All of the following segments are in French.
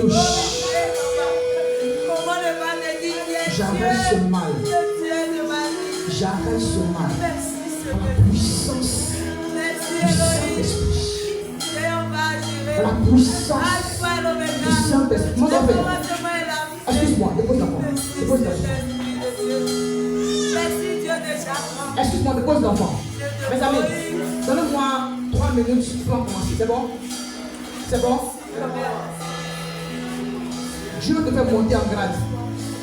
touche. J'arrête ce mal. J'arrête ce mal. Par la puissance du Saint-Esprit. Par la puissance du Saint-Esprit. Mon enfant, excuse-moi, dépose l'enfant. Dépose l'enfant. Excuse-moi, dépose l'enfant. Mes amis, donnez-moi 3 minutes pour commencer. C'est bon? C'est bon? Dieu te fait monter en grade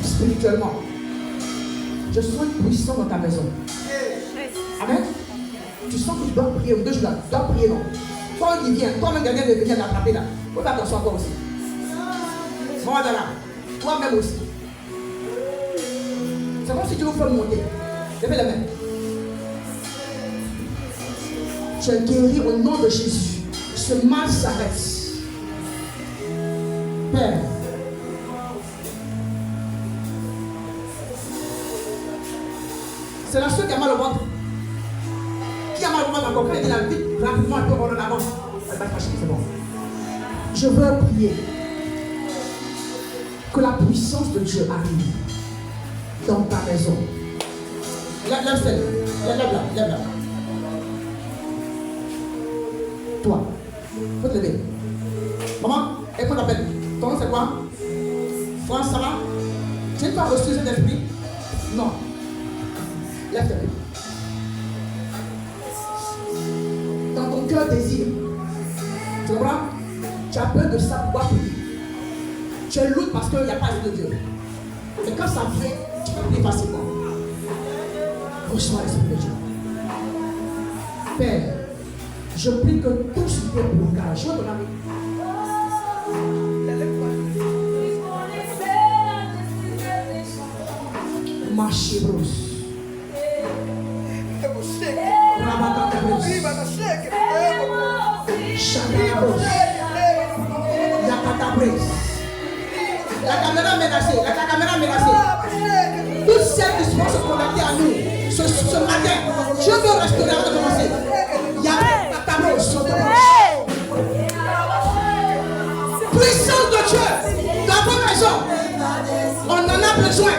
spirituellement. Je sens une puissance dans ta maison. Amen. Tu sens que tu dois prier. Tu dois prier, non? Toi qui viens, toi-même quelqu'un de venir l'attraper là. Faut faire attention à toi aussi. Moi, toi-même aussi. C'est comme si tu veux faire monter. Levez la main. Tu es guéri au nom de Jésus. Ce mal s'arrête. Père. C'est la seule qui a mal au ventre. Qui a mal au ventre encore? Quand elle est dans la vie, rapidement, elle peut rendre en avant. Elle va fâcher, c'est bon. Je veux prier que la puissance de Dieu arrive dans ta maison. Lève-la. Toi, faut te lever. Maman, et qu'on t'appelle? Ton nom c'est quoi? France, ça va? Tu n'as pas reçu cet esprit? Non. Lève-toi. Dans ton cœur désir. Tu comprends? Tu as peur de ça pour pouvoir prier. Tu es lourd parce qu'il n'y a pas de Dieu. Mais quand ça vient, tu peux prier facilement. Reçois l'esprit de Dieu. Père, je prie que tout ce qui est blocage, je veux ton ami. Marchez, Bruce. Rabatakabrus. Shakabrus. Yakatabrus. La caméra menacée. Toutes celles qui vont se connecter à nous ce matin, Dieu veut restaurer avant de commencer. Yakatabrus. Puissance de Dieu dans vos maisons. On en a besoin.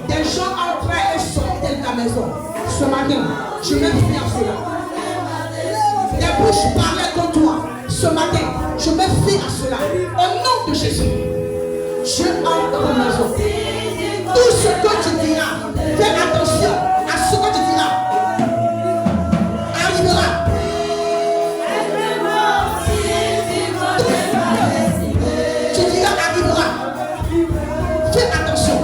Des gens entraient et sortaient de ta maison. Ce matin, je mets fin à cela. Les bouches parlaient contre toi. Ce matin, je mets fin à cela. Au nom de Jésus, je entre dans ta maison. Tout ce que tu diras, fais attention à ce que tu diras. Arrivera. Tu diras arrivera. Fais attention.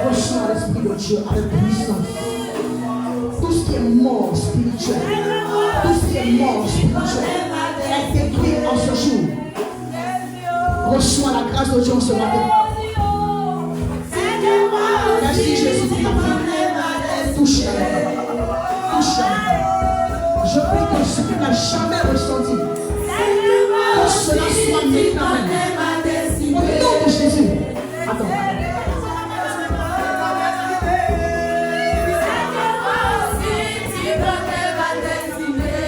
Reçois l'esprit de Dieu avec puissance. Tout ce qui est mort spirituel, est détruit en ce jour. Reçois la grâce de Dieu en ce matin. Merci Jésus pour ta vie. Touche la main. Je prie que ce que tu n'as jamais ressenti, que cela soit maintenant. Au nom de Jésus. Attends.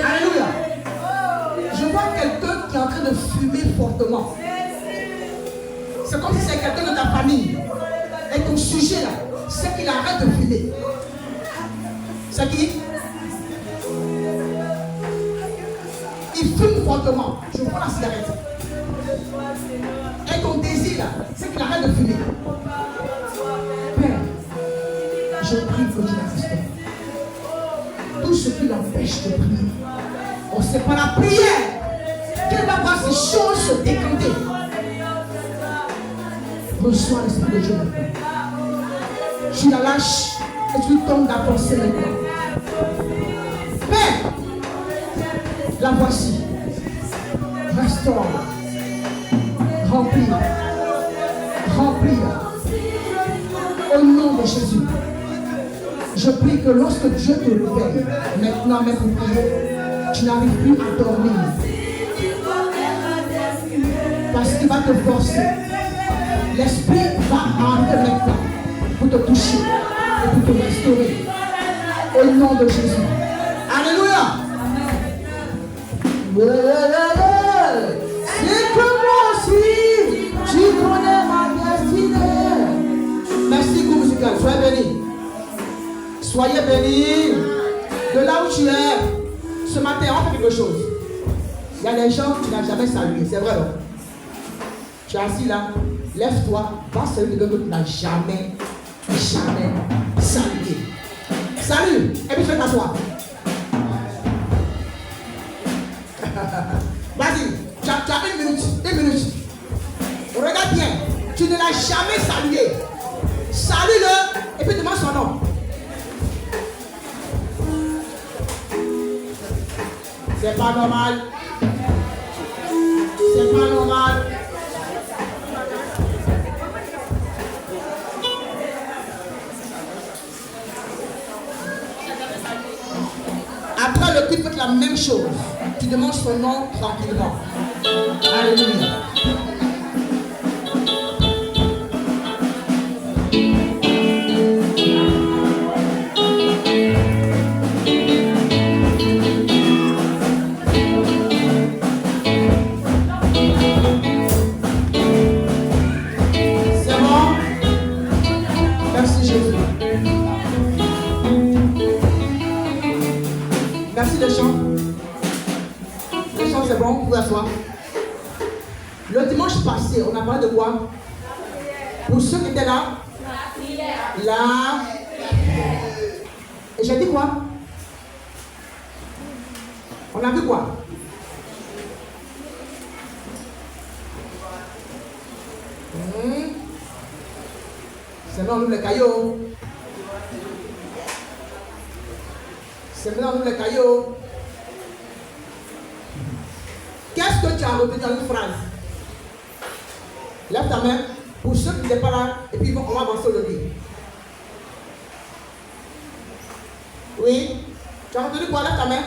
Alléluia. Je vois quelqu'un qui est en train de fumer fortement. C'est comme si c'est quelqu'un de ta famille. Et ton sujet là, c'est qu'il arrête de fumer. C'est qui? Il fume fortement. Je prends la cigarette. Et ton désir là, c'est qu'il arrête de fumer. Père, je prie que tu la restaures. Tout ce qui l'empêche de prier. On sait pas la prière. Qu'elle va voir ces choses se décanter. Reçois l'esprit de Dieu maintenant. Tu la lâches et tu tombes d'avancer maintenant. Père, la voici. Restaure. Remplis. Au nom de Jésus. Je prie que lorsque Dieu te réveille, maintenant même pour prier, tu n'arrives plus à dormir. Parce qu'il va te forcer. L'esprit va entrer maintenant pour te toucher et pour te restaurer. Au Au nom de Jésus. Alléluia. C'est que moi aussi, tu connais ma destinée. Merci, groupe musical. Soyez bénis. Soyez bénis. De là où tu es, ce matin, on fait quelque chose. Il y a des gens que tu n'as jamais salué. C'est vrai, non? Tu es assis là. Lève-toi. Va saluer quelqu'un que tu n'as jamais salué. Salut. Et puis, fais t'asseoir. Vas-y. Tu as une minute. Regarde bien. Tu ne l'as jamais salué. Salue-le. Et puis, demande son nom. C'est pas normal. C'est pas normal. Après le culte, faites la même chose. Tu demandes son nom tranquillement. Alléluia. Vous pouvez asseoir. Le dimanche passé, on a parlé de quoi? Pour ceux qui étaient là, là. Et j'ai dit quoi? On a vu quoi? C'est maintenant nous les cailloux. C'est maintenant nous les cailloux. Qu'est-ce que tu as retenu dans une phrase? Lève ta main pour ceux qui n'étaient pas là et puis on va avancer aujourd'hui. Oui? Tu as retenu quoi? Lève ta main.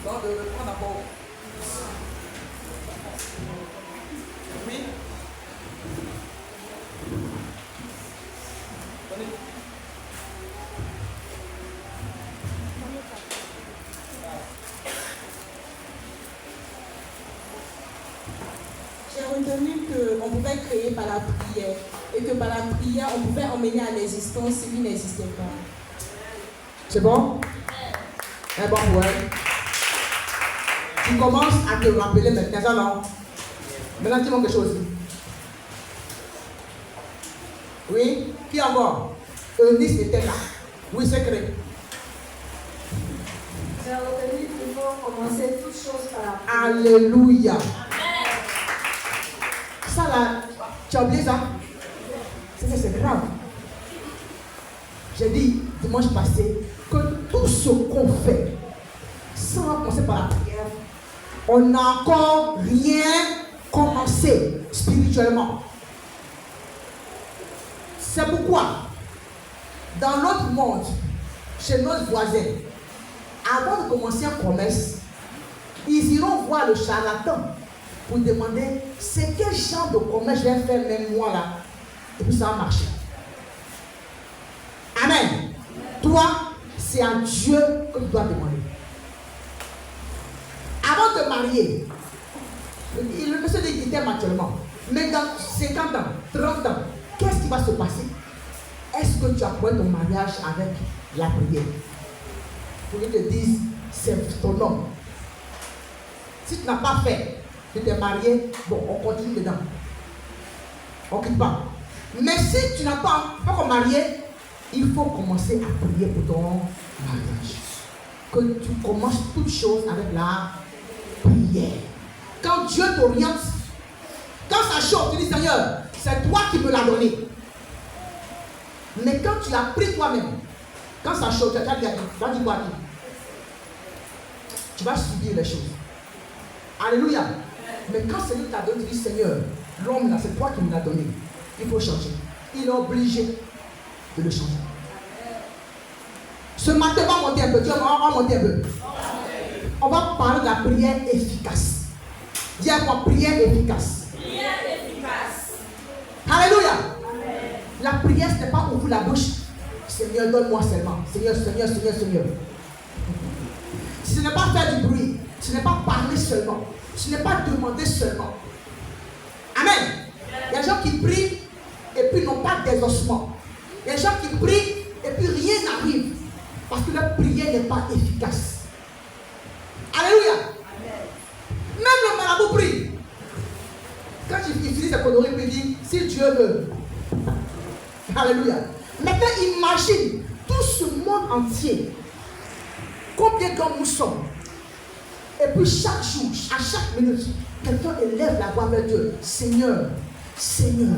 Donc, de prendre d'abord. Oui? Qu'on pouvait créer par la prière et que par la prière on pouvait emmener à l'existence ce qui n'existait pas. C'est bon? C'est bon, ouais. Tu commences à te rappeler maintenant, ça non? Maintenant, dis-moi quelque chose. Oui? Qui encore? Eunice était là. Oui, c'est créé. J'ai retenu qu'il faut commencer toutes choses par la prière. Alléluia. Ça là, tu as oublié ça? C'est grave. J'ai dit dimanche passé que tout ce qu'on fait, sans commencer par la prière, on n'a encore rien commencé spirituellement. C'est pourquoi, dans notre monde, chez nos voisins, avant de commencer un commerce, ils iront voir le charlatan pour demander c'est quel genre de commerce je vais faire même moi là. Et puis ça va marcher. Amen. Toi, c'est à Dieu que tu dois demander. Avant de marier, le monsieur dit qu'il t'aime actuellement. Mais dans 50 ans, 30 ans, qu'est-ce qui va se passer? Est-ce que tu as pris ton mariage avec la prière? Pour qu'ils te disent, c'est ton homme. Si tu n'as pas fait, tu t'es marié, bon, on continue dedans. On ne quitte pas. Mais si tu n'as pas encore marié, il faut commencer à prier pour ton mariage. Que tu commences toutes choses avec la prière. Quand Dieu t'oriente, quand ça chauffe, tu dis Seigneur, c'est toi qui me l'as donné. Mais quand tu l'as pris toi-même, quand ça chauffe, tu vas dire quoi? Tu vas subir les choses. Alléluia. Mais quand Seigneur t'a donné, tu dis Seigneur, l'homme là, c'est toi qui me l'as donné. Il faut changer. Il est obligé de le changer. Ce matin, on va monter un peu. Dieu, on va monter un peu. On va parler de la prière efficace. Dis à moi, prière efficace. Prière efficace. Alléluia. prière, ce n'est pas ouvrir la bouche. Seigneur, donne-moi seulement. Seigneur, Seigneur, Seigneur, Seigneur. Ce n'est pas faire du bruit. Ce n'est pas parler seulement. Ce n'est pas demander seulement. Amen. Il y a des gens qui prient et puis n'ont pas d'exaucement. Il y a des gens qui prient et puis rien n'arrive. Parce que leur prière n'est pas efficace. Alléluia. Même le marabout prie. Quand il finit ses conneries, il dit, si Dieu veut. Alléluia. Maintenant, imagine tout ce monde entier. Combien d'hommes nous sommes. Et puis chaque jour, à chaque minute, quelqu'un élève la voix vers Dieu. Seigneur, Seigneur,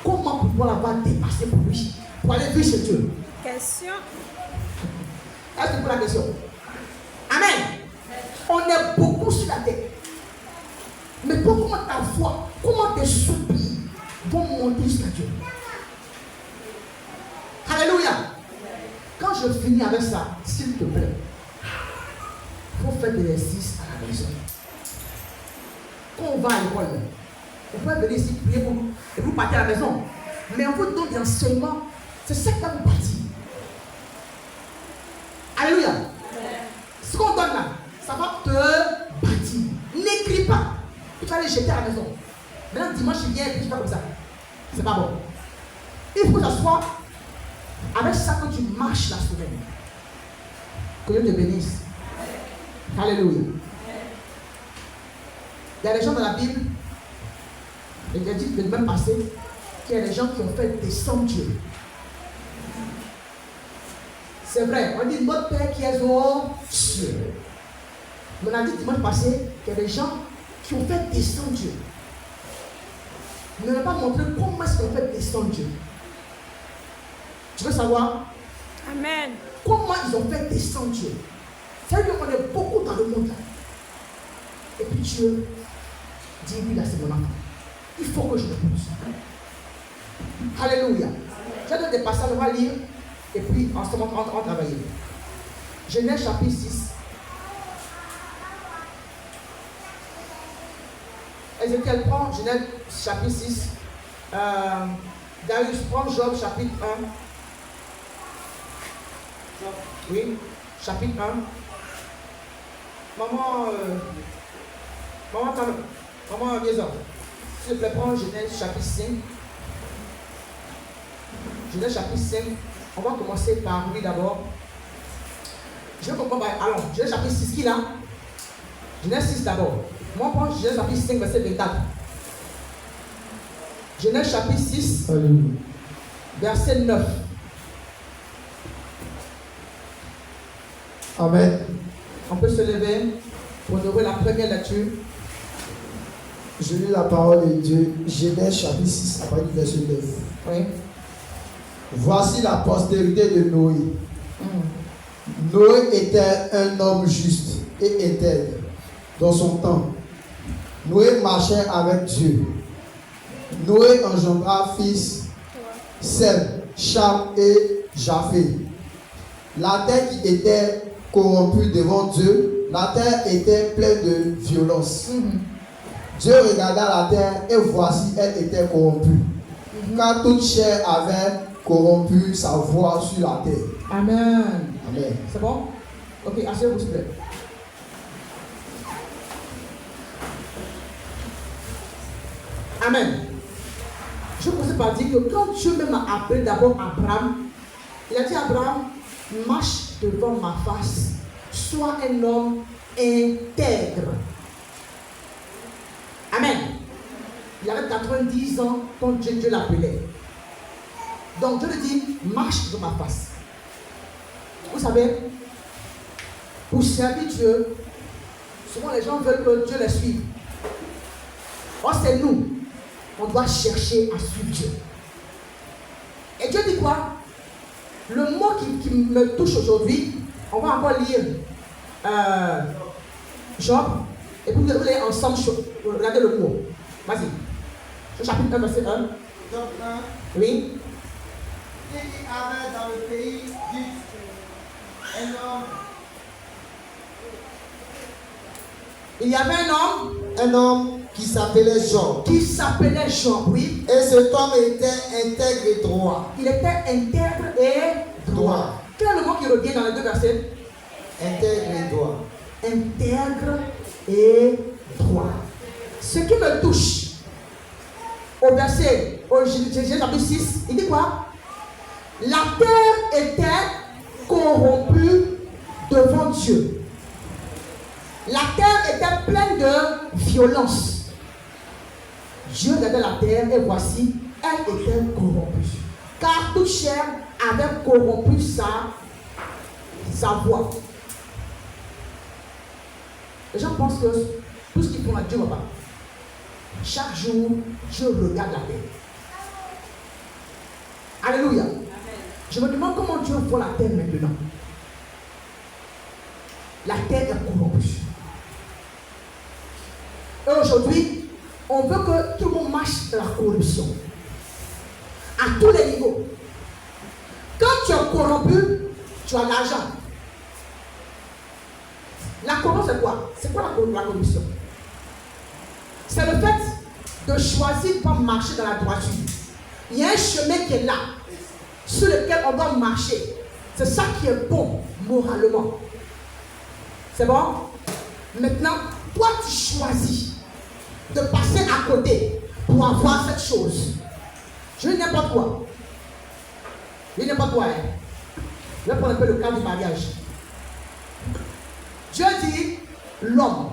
comment pouvoir l'avoir dépassé pour lui, pour aller vivre chez Dieu? Question. Est-ce que vous la question? Amen. On est beaucoup sur la terre. Mais comment ta voix, comment tes soupirs vont monter jusqu'à Dieu? Alléluia. Quand je finis avec ça, s'il te plaît, il faut faire de l'exercice à la maison. Quand on va à l'école, on peut venir ici prier pour nous et vous partez à la maison. Mais on vous donne des enseignements. C'est ça qui va vous partir. Alléluia. Ce qu'on donne là, ça va te bâtir. N'écris pas. Tu vas aller jeter à la maison. Maintenant, dimanche, tu viens et tu fais comme ça. C'est pas bon. Il faut s'asseoir avec ça que tu marches la semaine. Que Dieu te bénisse. Alléluia. Il y a des gens dans la Bible, et il a dit le même passé, qu'il y a des gens qui ont fait descendre Dieu. C'est vrai, on dit notre Père qui est aux cieux. Mais on a dit dimanche passé qu'il y a des gens qui ont fait descendre Dieu. Mais on n'a pas montré comment est-ce qu'on fait descendre Dieu. Tu veux savoir? Amen. Comment ils ont fait descendre Dieu? C'est-à-dire qu'on est beaucoup dans le monde là. Et puis Dieu dit, oui, là c'est mon enfant. Il faut que je le pousse. Alléluia. Je donne des passages, on va lire. Et puis en ce moment, on va travailler. Genèse chapitre 6. Ézéchiel prend Genèse chapitre 6. Darius prend Job chapitre 1. Oui, chapitre 1. Maman Liaison, s'il te plaît, prends Genèse chapitre 5. Genèse chapitre 5. On va commencer par lui d'abord. Je vais comprendre. Allons, Genèse chapitre 6 qui là? Genèse 6 d'abord. Moi, prends Genèse chapitre 5, verset 24. Genèse chapitre 6, verset 9. Amen. On peut se lever pour ouvrir la première lecture. Je lis la parole de Dieu. Genèse chapitre 6, à partir du verset 9. Oui. Voici la postérité de Noé. Noé était un homme juste et intègre dans son temps. Noé marchait avec Dieu. Noé engendra fils Sem, Cham et Japheth. La terre qui était corrompue devant Dieu, la terre était pleine de violence. Dieu regarda la terre et voici elle était corrompue. Car toute chair avait corrompu sa voix sur la terre. Amen. Amen. C'est bon? Ok, asseyez-vous s'il vous plaît. Amen. Je commence par dire que quand Dieu même a appelé d'abord Abraham, il a dit à Abraham, marche devant ma face, sois un homme intègre. Amen. Il avait 90 ans quand Dieu l'appelait. Donc Dieu lui dit, marche devant ma face. Vous savez, pour servir Dieu, souvent les gens veulent que Dieu les suive. Or c'est nous, on doit chercher à suivre Dieu. Et Dieu dit quoi? Le mot qui me touche aujourd'hui, on va encore lire Job, et puis vous allez ensemble regarder le mot. Vas-y. Chapitre 1, verset 1. Job 1. Oui. Il y avait dans le pays un homme Il y avait un homme qui s'appelait Job. qui s'appelait Job, oui. Et cet homme était intègre et droit. Il était intègre et droit. Quel est le mot qui revient dans les deux versets? Intègre et droit. Intègre et droit. Ce qui me touche au verset, au Jésus chapitre 6, il dit quoi? La terre était corrompue devant Dieu. La terre était pleine de violence. Dieu regardait la terre et voici, elle était corrompue. Car toute chair avait corrompu sa voix. Les gens pensent que tout ce qu'ils font à Dieu ne va pas. Chaque jour, Dieu regarde la terre. Alléluia. Je me demande comment Dieu voit la terre maintenant. La terre est corrompue. Et aujourd'hui, on veut que tout le monde marche dans la corruption. À tous les niveaux. Quand tu es corrompu, tu as l'argent. La corruption, c'est quoi? C'est quoi la corruption? C'est le fait de choisir de ne pas marcher dans la droiture. Il y a un chemin qui est là, sur lequel on doit marcher. C'est ça qui est bon moralement. C'est bon? Maintenant, toi tu choisis de passer à côté pour avoir cette chose. Je dis n'importe quoi. Je dis n'importe quoi. Hein? Je vais prendre un peu le cas du mariage. Dieu dit, l'homme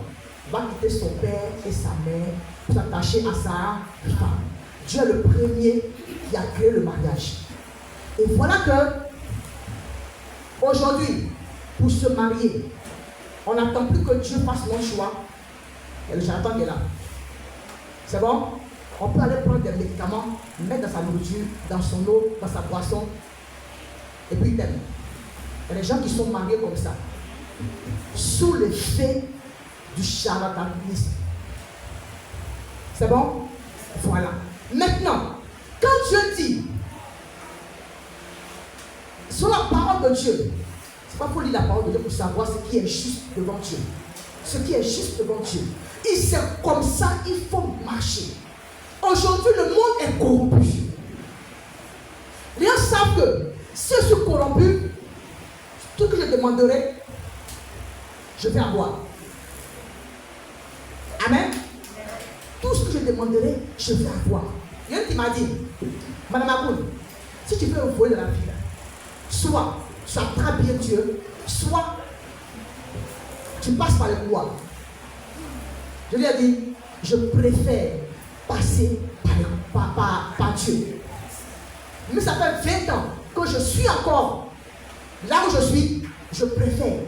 va quitter son père et sa mère pour s'attacher à sa femme. Dieu est le premier qui a créé le mariage. Et voilà que aujourd'hui, pour se marier, on n'attend plus que Dieu fasse mon choix. Et le charlatan est là. C'est bon? On peut aller prendre des médicaments, mettre dans sa nourriture, dans son eau, dans sa boisson, et puis il t'aime. Il y a des gens qui sont mariés comme ça, sous l'effet du charlatanisme. C'est bon? Voilà. Maintenant, quand Dieu dit, sur la parole de Dieu, c'est pas pour lire la parole de Dieu pour savoir ce qui est juste devant Dieu. Ce qui est juste devant Dieu. Et c'est comme ça il faut marcher. Aujourd'hui, le monde est corrompu. Les gens savent que si je suis corrompu, tout ce que je demanderai, je vais avoir. Amen. Tout ce que je demanderai, je vais avoir. Il y a un qui m'a dit, Madame Agoun, si tu veux voler dans la vie, soit tu attrapes bien Dieu, soit tu passes par le couloir. Je lui ai dit, je préfère passer par Dieu. Mais ça fait 20 ans que je suis encore là où je suis, je préfère.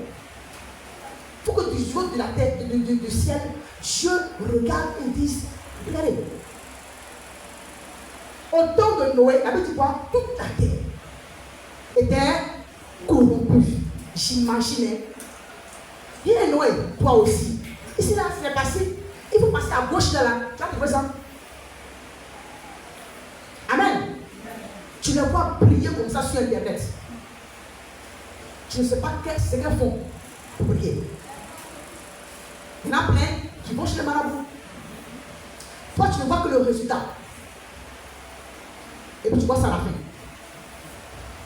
Il faut que du haut de la tête, du ciel, Dieu regarde et dise, regardez. Au temps de Noé, la Bible dit quoi? Toute la terre était corrompue. J'imaginais. Il est Noé, toi aussi. Ici là, c'est passé. Il faut passer à gauche là. Tu vas trouver ça. Amen. Tu ne vois prier comme ça sur Internet. Tu ne sais pas ce qu'elles font pour prier. Il y en a plein qui vont chez les marabouts. Toi, tu ne vois que le résultat. Et puis tu vois ça à la fin.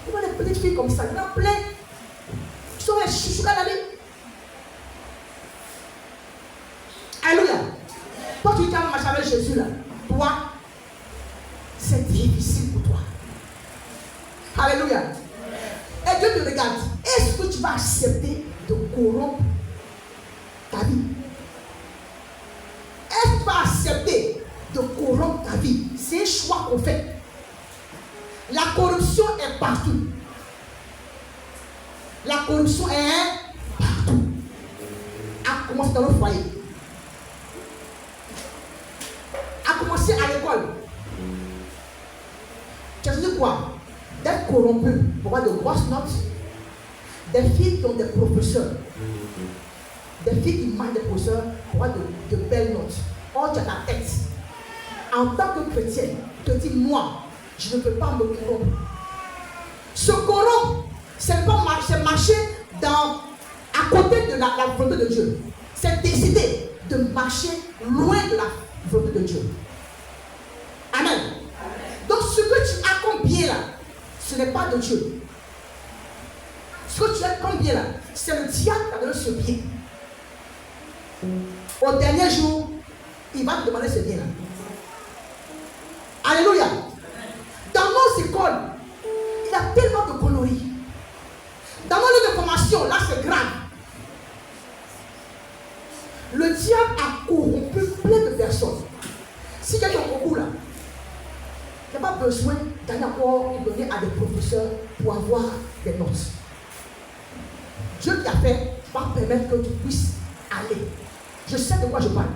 Tu vois des petites filles comme ça, il y en a plein. Qui sont les chouchous à la vie. Alléluia. Toi, tu t'as marché avec Jésus là. Toi, c'est difficile pour toi. Alléluia. Et Dieu te regarde. Est-ce que tu vas accepter de corrompre ta vie? Est-ce que tu vas accepter de corrompre ta vie? C'est un choix qu'on fait. La corruption est partout. La corruption est partout. À commencer dans le foyer. À commencer à l'école. Tu as dit quoi? D'être corrompu pour avoir de grosses notes. Des filles qui ont des professeurs. Des filles qui manquent des professeurs pour avoir de belles notes. Or, tu as ta tête. En tant que chrétien, tu te dis, moi, je ne peux pas me corrompre. Se corrompre, c'est pas marcher à côté de la volonté de Dieu. C'est décider de marcher loin de la volonté de Dieu. Amen. Donc ce que tu as comme bien là, ce n'est pas de Dieu. Ce que tu as comme bien là, c'est le diable qui a donné ce bien. Au dernier jour, il va te demander ce bien là. Alléluia. Dans nos écoles, il y a tellement de conneries. Dans nos lieux de formation, là c'est grave. Le diable a corrompu plein de personnes. Si quelqu'un est au concours là, il n'y a pas besoin d'aller encore donner à des professeurs pour avoir des notes. Dieu qui a fait va permettre que tu puisses aller. Je sais de quoi je parle.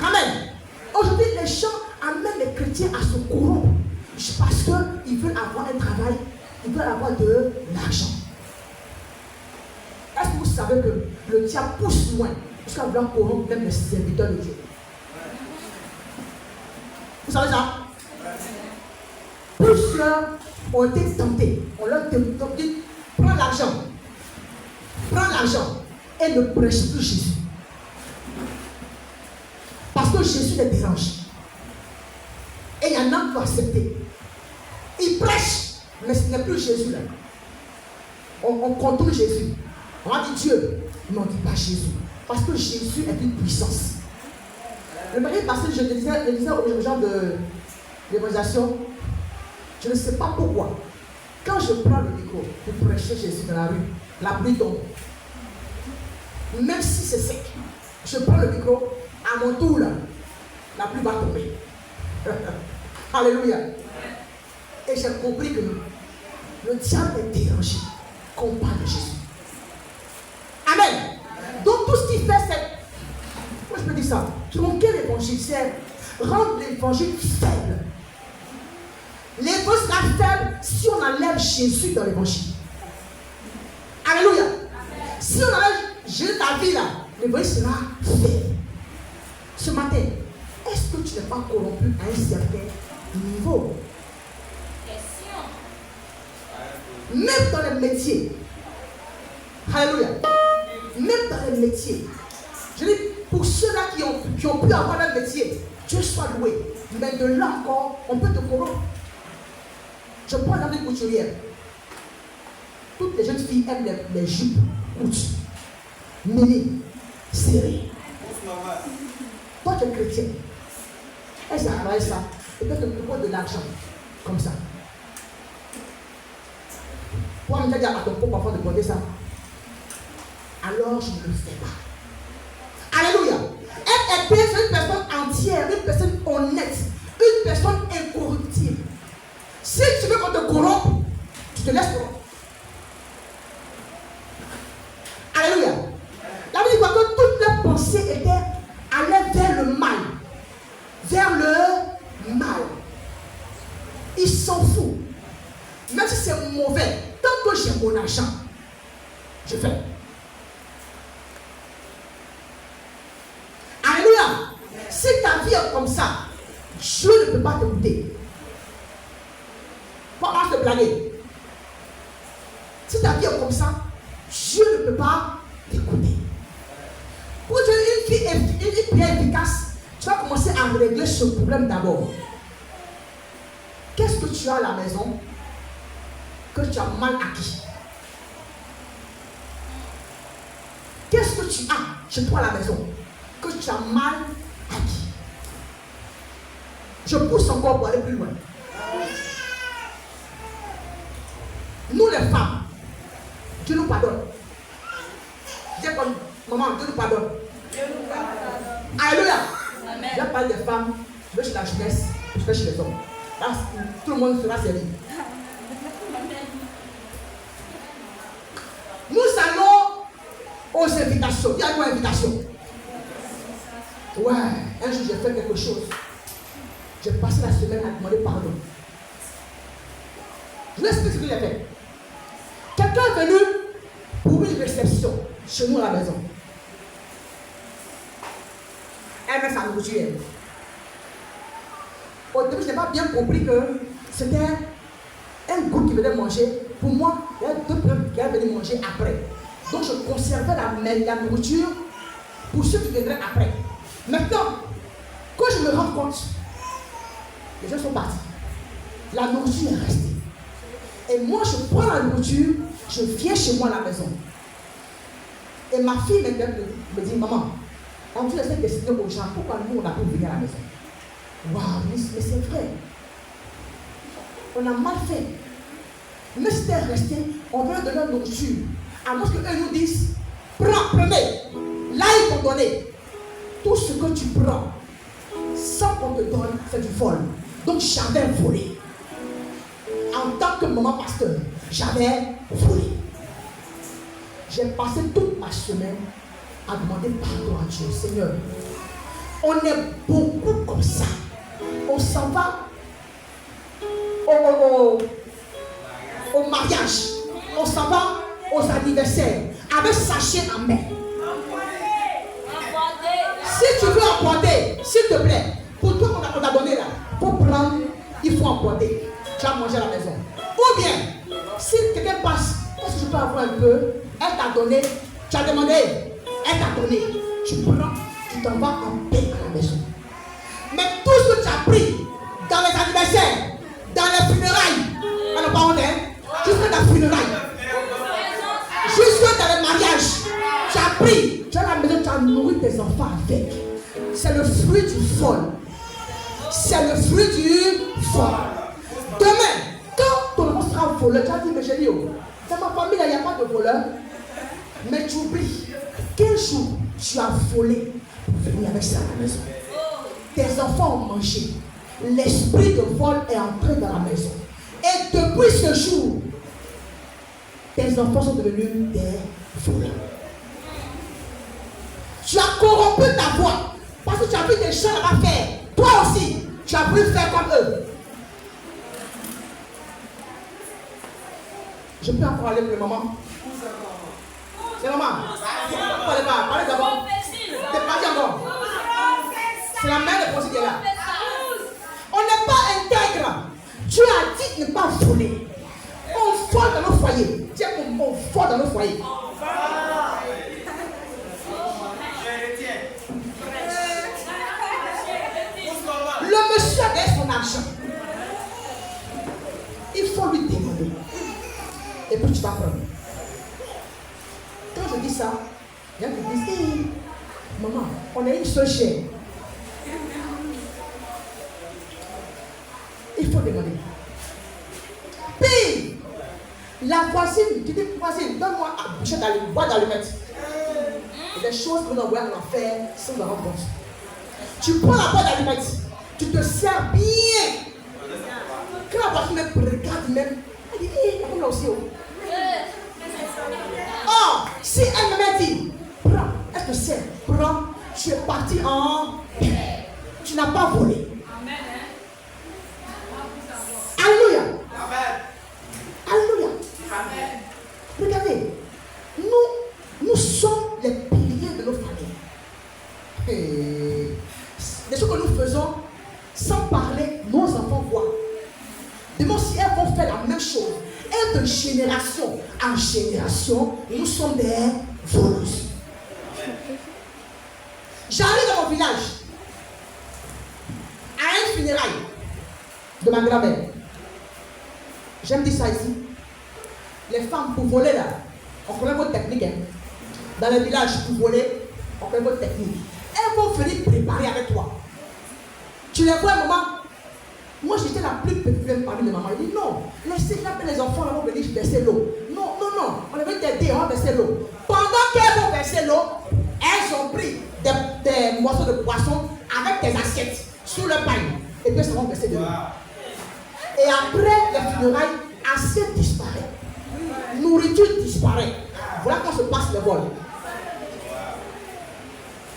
Amen. Aujourd'hui, les gens amènent les chrétiens à se corrompre parce qu'ils veulent avoir un travail, ils veulent avoir de l'argent. Est-ce que vous savez que le diable pousse loin jusqu'à vouloir corrompre même les serviteurs de Dieu? Vous savez ça? Plusieurs ont été tentés. On leur dit, prends l'argent et ne prêche plus Jésus. Parce que Jésus les dérange. Et il y en a qui ont accepté. Ils prêchent, mais ce n'est plus Jésus là. On contourne Jésus. On a dit Dieu, mais on ne dit pas Jésus. Parce que Jésus est une puissance. Le premier passé, je disais aux gens de l'évangélisation, je ne sais pas pourquoi. Quand je prends le micro pour prêcher Jésus dans la rue, la pluie tombe. Même si c'est sec, je prends le micro, à mon tour là, la pluie va tomber. Alléluia. Et j'ai compris que le diable est dérangé qu'on parle de Jésus. Amen. Donc tout ce qu'il fait, c'est, moi je peux dire ça, tronquer l'évangile, c'est rendre l'évangile faible. L'évangile sera faible si on enlève Jésus dans l'évangile. Alléluia. Si on enlève Jésus dans ta vie là, l'évangile sera faible. Ce matin, est-ce que tu n'es pas corrompu à un certain niveau? Même dans les métiers. Alléluia. Même dans les métiers. Je dis, pour ceux-là qui ont pu avoir un métier, Dieu soit loué. Mais de là encore, on peut te corrompre. Je prends la vie couturière. Toutes les jeunes filles aiment les jupes courtes, mini, serrées. Toi, tu es chrétien. Elle s'est travaillé ça. Et peut-être te propose de l'argent. Comme ça. Pour me dire à ton propre enfant de porter ça. Alors, je ne le fais pas. Alléluia. Elle est une personne entière, une personne honnête, une personne incorruptible. Si tu veux qu'on te corrompe, tu te laisses corrompre. Alléluia. La Bible dit quoi? Que toutes leurs pensées allaient vers le mal. Vers le mal. Ils s'en foutent. Même si c'est mauvais, tant que j'ai mon argent, je fais. Alléluia. Si ta vie est comme ça, Dieu ne peut pas t'écouter. Pas à te blaguer. Si ta vie est comme ça, Dieu ne peut pas t'écouter. Pour Dieu, une prière efficace, tu vas commencer à régler ce problème d'abord. Qu'est-ce que tu as à la maison que tu as mal acquis? Qu'est-ce que tu as chez toi à la maison que tu as mal acquis? Je pousse encore pour aller plus loin. Nous les femmes, Dieu nous pardonne. Dis comme maman, Dieu nous pardonne. Alléluia. Je parle des femmes, je vais chez la jeunesse, je vais chez les hommes. Là, tout le monde sera servi. Nous allons aux invitations. Il y a une invitation. Ouais, un jour j'ai fait quelque chose. J'ai passé la semaine à demander pardon. Je vous explique ce que j'ai fait. Quelqu'un est venu pour une réception chez nous à la maison. Elle met sa nourriture. Au début, je n'ai pas bien compris que c'était un groupe qui venait manger. Pour moi, il y a deux personnes qui allaient venir manger après. Donc, je conservais la nourriture pour ceux qui viendront après. Maintenant, quand je me rends compte, les gens sont partis. La nourriture est restée. Et moi, je prends la nourriture, je viens chez moi à la maison. Et ma fille me dit, maman, on dit essaie d'expliquer aux gens pourquoi nous, on n'a pas venir à la maison. Waouh, mais c'est vrai. On a mal fait. Mais si t'es resté, on veut donner la nourriture. Alors qu'eux nous disent, prenez. Là, ils t'ont donné. Tout ce que tu prends, sans qu'on te donne, c'est du vol. Donc j'avais volé. En tant que maman pasteur, j'avais volé. J'ai passé toute ma semaine à demander pardon à Dieu. Seigneur, on est beaucoup comme ça. On s'en va au mariage. On s'en va aux anniversaires avec sachet en main. Si tu veux emporter, s'il te plaît, pour toi qu'on t'a donné là, pour prendre, il faut emporter. Tu vas manger à la maison. Ou bien, si quelqu'un passe, est-ce que je peux avoir un peu? Elle t'a donné, tu as demandé, elle t'a donné. Tu prends, tu t'en vas en paix à la maison. Mais tout ce que tu as pris dans les anniversaires, dans les funérailles, on n'a pas honte, jusqu'à la funéraille, jusqu'à dans les mariages, tu as pris, tu as la maison, tu as nourri tes enfants avec. C'est le fruit du vol. C'est le fruit du vol. Demain, quand ton enfant sera voleur, tu as dit, mais j'ai dit, dans ma famille, il n'y a pas de voleur. Mais tu oublies, quel jour tu as volé pour venir avec ça à la maison. Tes enfants ont mangé. L'esprit de vol est entré dans la maison. Et depuis ce jour, tes enfants sont devenus des voleurs. Tu as corrompu ta voix parce que tu as vu des gens là-bas faire. Toi aussi, tu as voulu faire comme eux. Je peux encore aller pour le maman. C'est maman. Parlez d'abord. T'es parti encore. C'est la mère de Ponce qui est là. On n'est pas intègre. Dieu a dit de ne pas voler. On vole dans nos foyers. Tiens, on vole dans nos foyers. Le monsieur a gagné son argent. Il faut lui demander. Et puis tu vas prendre. Quand je dis ça, il y a qui disent, hey, maman, on est une seule chair. Il faut demander. Puis, la voisine, tu dis, voisine, donne-moi à boucher dans le bois d'allumettes. Et des choses qu'on doit faire sans nous rendre compte. Tu prends la boîte d'allumettes, tu te sers bien. Quand la voisine me regarde même, elle dit, hé, on a aussi. Oh, si elle me dit, prends, est-ce que c'est, prends, tu es parti en paix. Tu n'as pas volé. Alléluia. Alléluia. Regardez, nous sommes les piliers de nos familles. Et les choses que nous faisons, sans parler, nos enfants voient. Demain, si elles vont faire la même chose, et de génération en génération, nous sommes des voleuses. J'arrive dans mon village, à un funérail de ma grand-mère. J'aime dire ça ici. Les femmes, pour voler là, on connaît votre technique. Hein. Dans les villages, pour voler, on connaît votre technique. Elles vont venir préparer avec toi. Tu les vois, maman. Moi, j'étais la plus petite parmi les mamans. Il dit non, laissez les enfants là, vont venir verser l'eau. Non, non, non, on va t'aider, on va verser l'eau. Pendant qu'elles vont verser l'eau, elles ont pris des morceaux de poisson avec des assiettes sous le pain. Et puis elles vont verser de l'eau. Et après les funérailles, assiette disparaît. Nourriture disparaît. Voilà quand se passe le vol.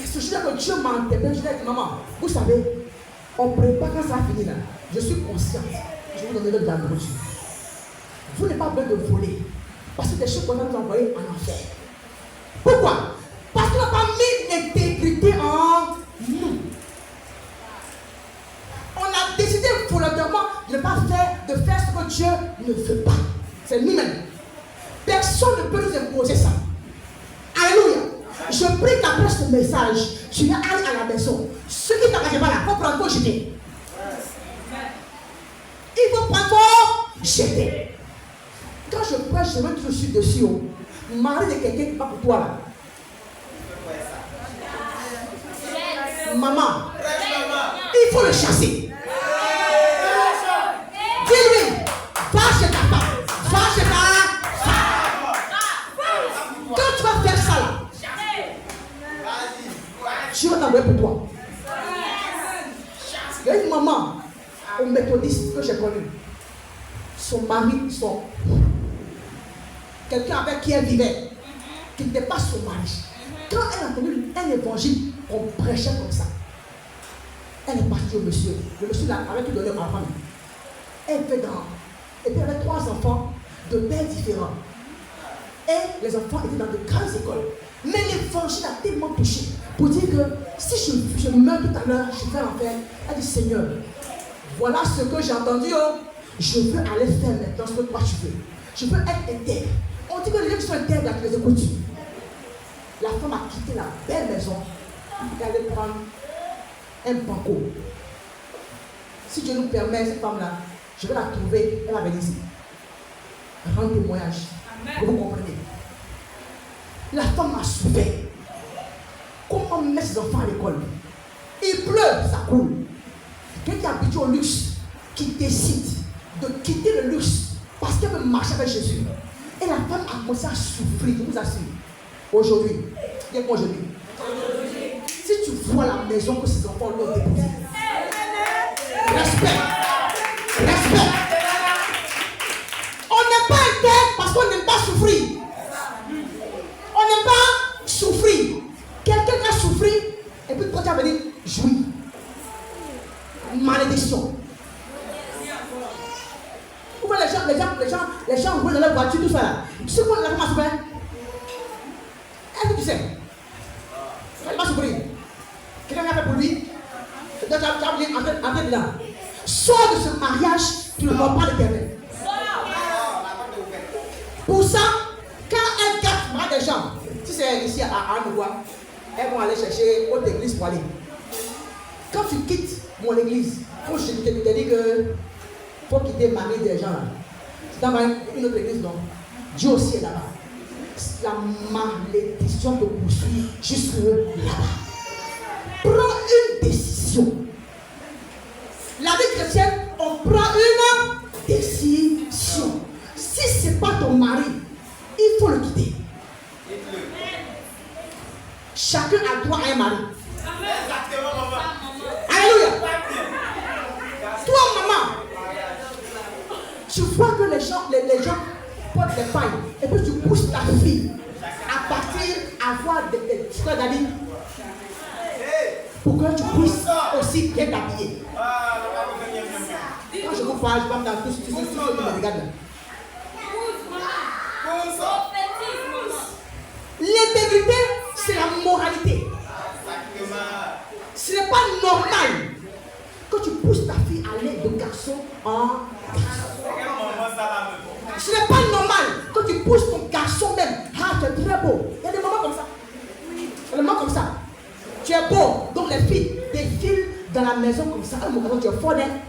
Et ce jour-là que Dieu m'a interpellé, je lui ai dit, maman, vous savez, on prépare quand ça finit là. Je suis consciente. Je vous donnerai de la nourriture. Vous n'avez pas besoin de voler. Parce que des choses qu'on va nous envoyer en enfer. Pourquoi? Parce qu'on n'a pas mis l'intégrité en nous. On a décidé volontairement de ne pas faire, de faire ce que Dieu ne veut pas. C'est nous-mêmes. Personne ne peut nous imposer ça. Alléluia. Je prie qu'après ce message, tu vas aller à la maison. Ceux qui t'engagent pas là, il faut prendre pour jeter. Il faut prendre pour jeter. Quand je prêche, je veux toujours suivre dessus. Mari de quelqu'un qui n'est pas pour toi là. Maman, il faut le chasser. Dis-lui, va chez ta femme, va chez ta femme. Quand tu vas faire ça là, tu vas t'envoyer pour toi. Il y a une maman au méthodiste que j'ai connue. Son mari, quelqu'un avec qui elle vivait, qui n'était pas son mari. Quand elle a entendu un évangile, on prêchait comme ça. Elle est partie au monsieur. Le monsieur avait tout donné à la femme. Elle était grande. Et puis elle avait 3 enfants de pères différents. Et les enfants étaient dans de grandes écoles. Mais l'évangile a tellement touché pour dire que si je meurs tout à l'heure, je vais en faire. Elle dit Seigneur, voilà ce que j'ai entendu. Oh. Je veux aller faire maintenant ce que toi tu veux. Je veux être intègre. On dit que les gens qui sont intègres, tu les écoutes. La femme a quitté la belle maison. Elle allait prendre un banco. Si Dieu nous permet, cette femme-là, je vais la trouver, elle va venir ici. Rendre témoignage. Vous comprenez? La femme a souffert. Comment mettre ses enfants à l'école? Il pleut, ça coule. Quelqu'un qui est habitué au luxe, qui décide de quitter le luxe parce qu'elle veut marcher avec Jésus. Et la femme a commencé à souffrir, je vous assure. Aujourd'hui, qu'est-ce que je dis? Si tu vois la maison que ces enfants l'ont déposée, respect. Respect. On n'est pas intègre parce qu'on n'aime pas souffrir. On n'aime pas souffrir. Quelqu'un qui a souffert, et puis quand tu as venu jouir. Malédiction. Vous voyez les gens roulent dans leur voiture, tout ça là. Tu sais quoi la femme a souffert? Est-ce que tu sais? Elle va souffrir. Quelqu'un l'a fait pour lui. Tu as oublié entrer dedans. Sors de ce mariage, tu ne vois pas l'Éternel. Pour ça, quand elle garde des gens, si c'est ici à Anouba, elles vont aller chercher autre église pour aller. Quand tu quittes mon église, faut que je te dis que faut quitter Marie des gens là. C'est dans une autre église, non? Dieu aussi est là-bas. La malédiction te poursuit jusque là-bas. Prends une décision. La vie chrétienne, on prend une décision. Si ce n'est pas ton mari, il faut le quitter. Chacun a droit à un mari. Alléluia. Toi, maman, tu vois que les gens portent des pailles et puis tu pousses ta fille à partir à avoir des frères d'amis pour que tu puisses aussi bien t'habiller. Quand je vous parle, je parle dans tout ce qui me regarde. L'intégrité, c'est la moralité. Ce n'est pas normal que tu pousses ta fille à aller de garçon en garçon. Ce n'est pas normal que tu pousses ton garçon même. Ah, tu es très beau. Il y a des moments comme ça. Il y a des moments comme ça. Tu es beau. Donc les filles défilent dans la maison comme ça. Alors, tu es fort d'elle.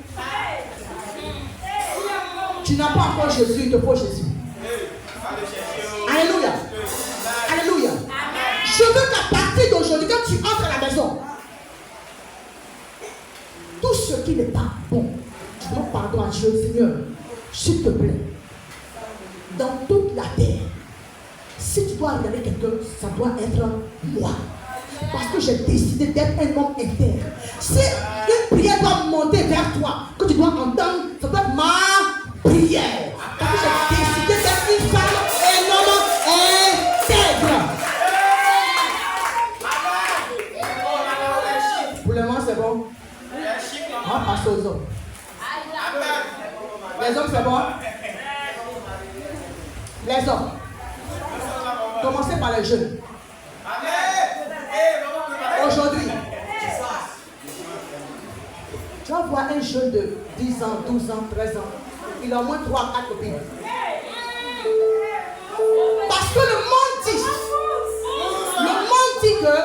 Tu n'as pas encore Jésus, il te faut Jésus. Alléluia. Alléluia. Je veux qu'à partir d'aujourd'hui, quand tu entres à la maison, tout ce qui n'est pas bon, tu demandes pardon à Dieu. Seigneur, s'il te plaît, dans toute la terre, si tu dois regarder quelqu'un, ça doit être moi. Parce que j'ai décidé d'être un homme intègre. Si une prière doit monter vers toi, que tu dois entendre, ça doit être ma prière. Parce que j'ai décidé d'être une femme et un homme intègre. Pour le moment, c'est bon. On va passer aux hommes. Les hommes, c'est bon. Les hommes. Commencez par les jeunes. Aujourd'hui, tu vas voir un jeune de 10 ans, 12 ans, 13 ans. Il a au moins 3 4 copines. Parce que le monde dit que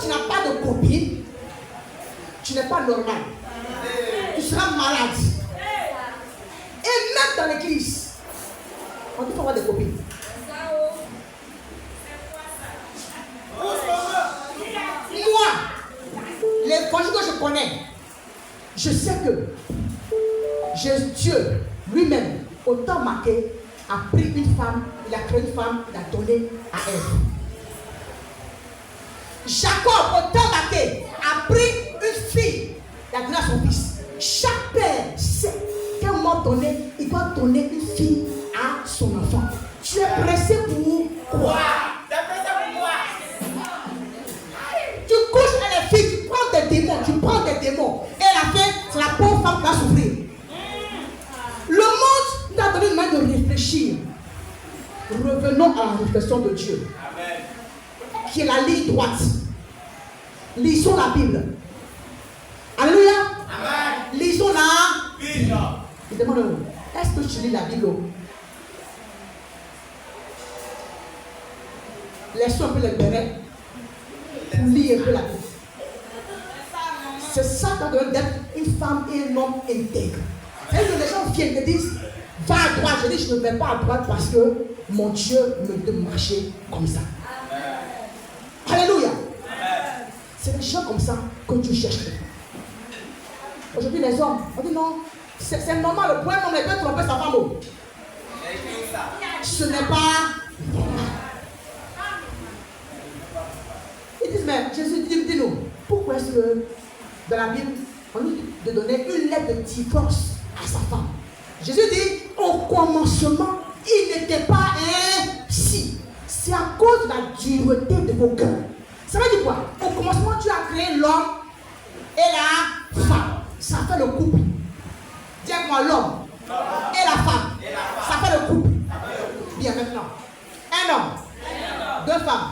tu n'as pas de copine, tu n'es pas normal. Tu seras malade. Et même dans l'église, on dit qu'il faut avoir des copines. Moi, l'évangile que je connais, je sais que Dieu lui-même, au temps marqué, a pris une femme, il a créé une femme, il a donné à Ève. Jacob, au temps marqué, a pris une fille, il a donné à son fils. Chaque père sait qu'à un moment donné, il doit donner une fille à son enfant. Tu es pressé pour quoi? Tu couches avec les filles, tu prends des démons, et à la fin, c'est la pauvre femme qui va souffrir. Le monde nous a donné une manière de réfléchir. Revenons à la réflexion de Dieu. Amen. Qui est la ligne droite. Lisons la Bible. Alléluia. Amen. Lisons la Bible. Il demande, est-ce que tu lis la Bible? Laissons un peu les bérets pour lire un peu la Bible. C'est ça qui doit d'être une femme et un homme intègre. Et les gens viennent et disent, va à droite. Je dis, je ne vais pas à droite parce que mon Dieu me dit de marcher comme ça. Amen. Alléluia. Amen. C'est des gens comme ça que Dieu cherche. Aujourd'hui, les hommes, on dit non, c'est normal. Le point, on ne peut tromper sa femme. Ce n'est pas normal. Ils disent, mais Jésus, dis-nous, pourquoi est-ce que dans la Bible, on nous dit de donner une lettre de divorce à sa femme? Jésus dit, au commencement, il n'était pas ainsi. C'est à cause de la dureté de vos cœurs. Ça veut dire quoi? Au commencement, tu as créé l'homme et la femme. Ça fait le couple. Dis-moi l'homme et la femme. Ça fait le couple. Bien maintenant. Un homme, deux femmes.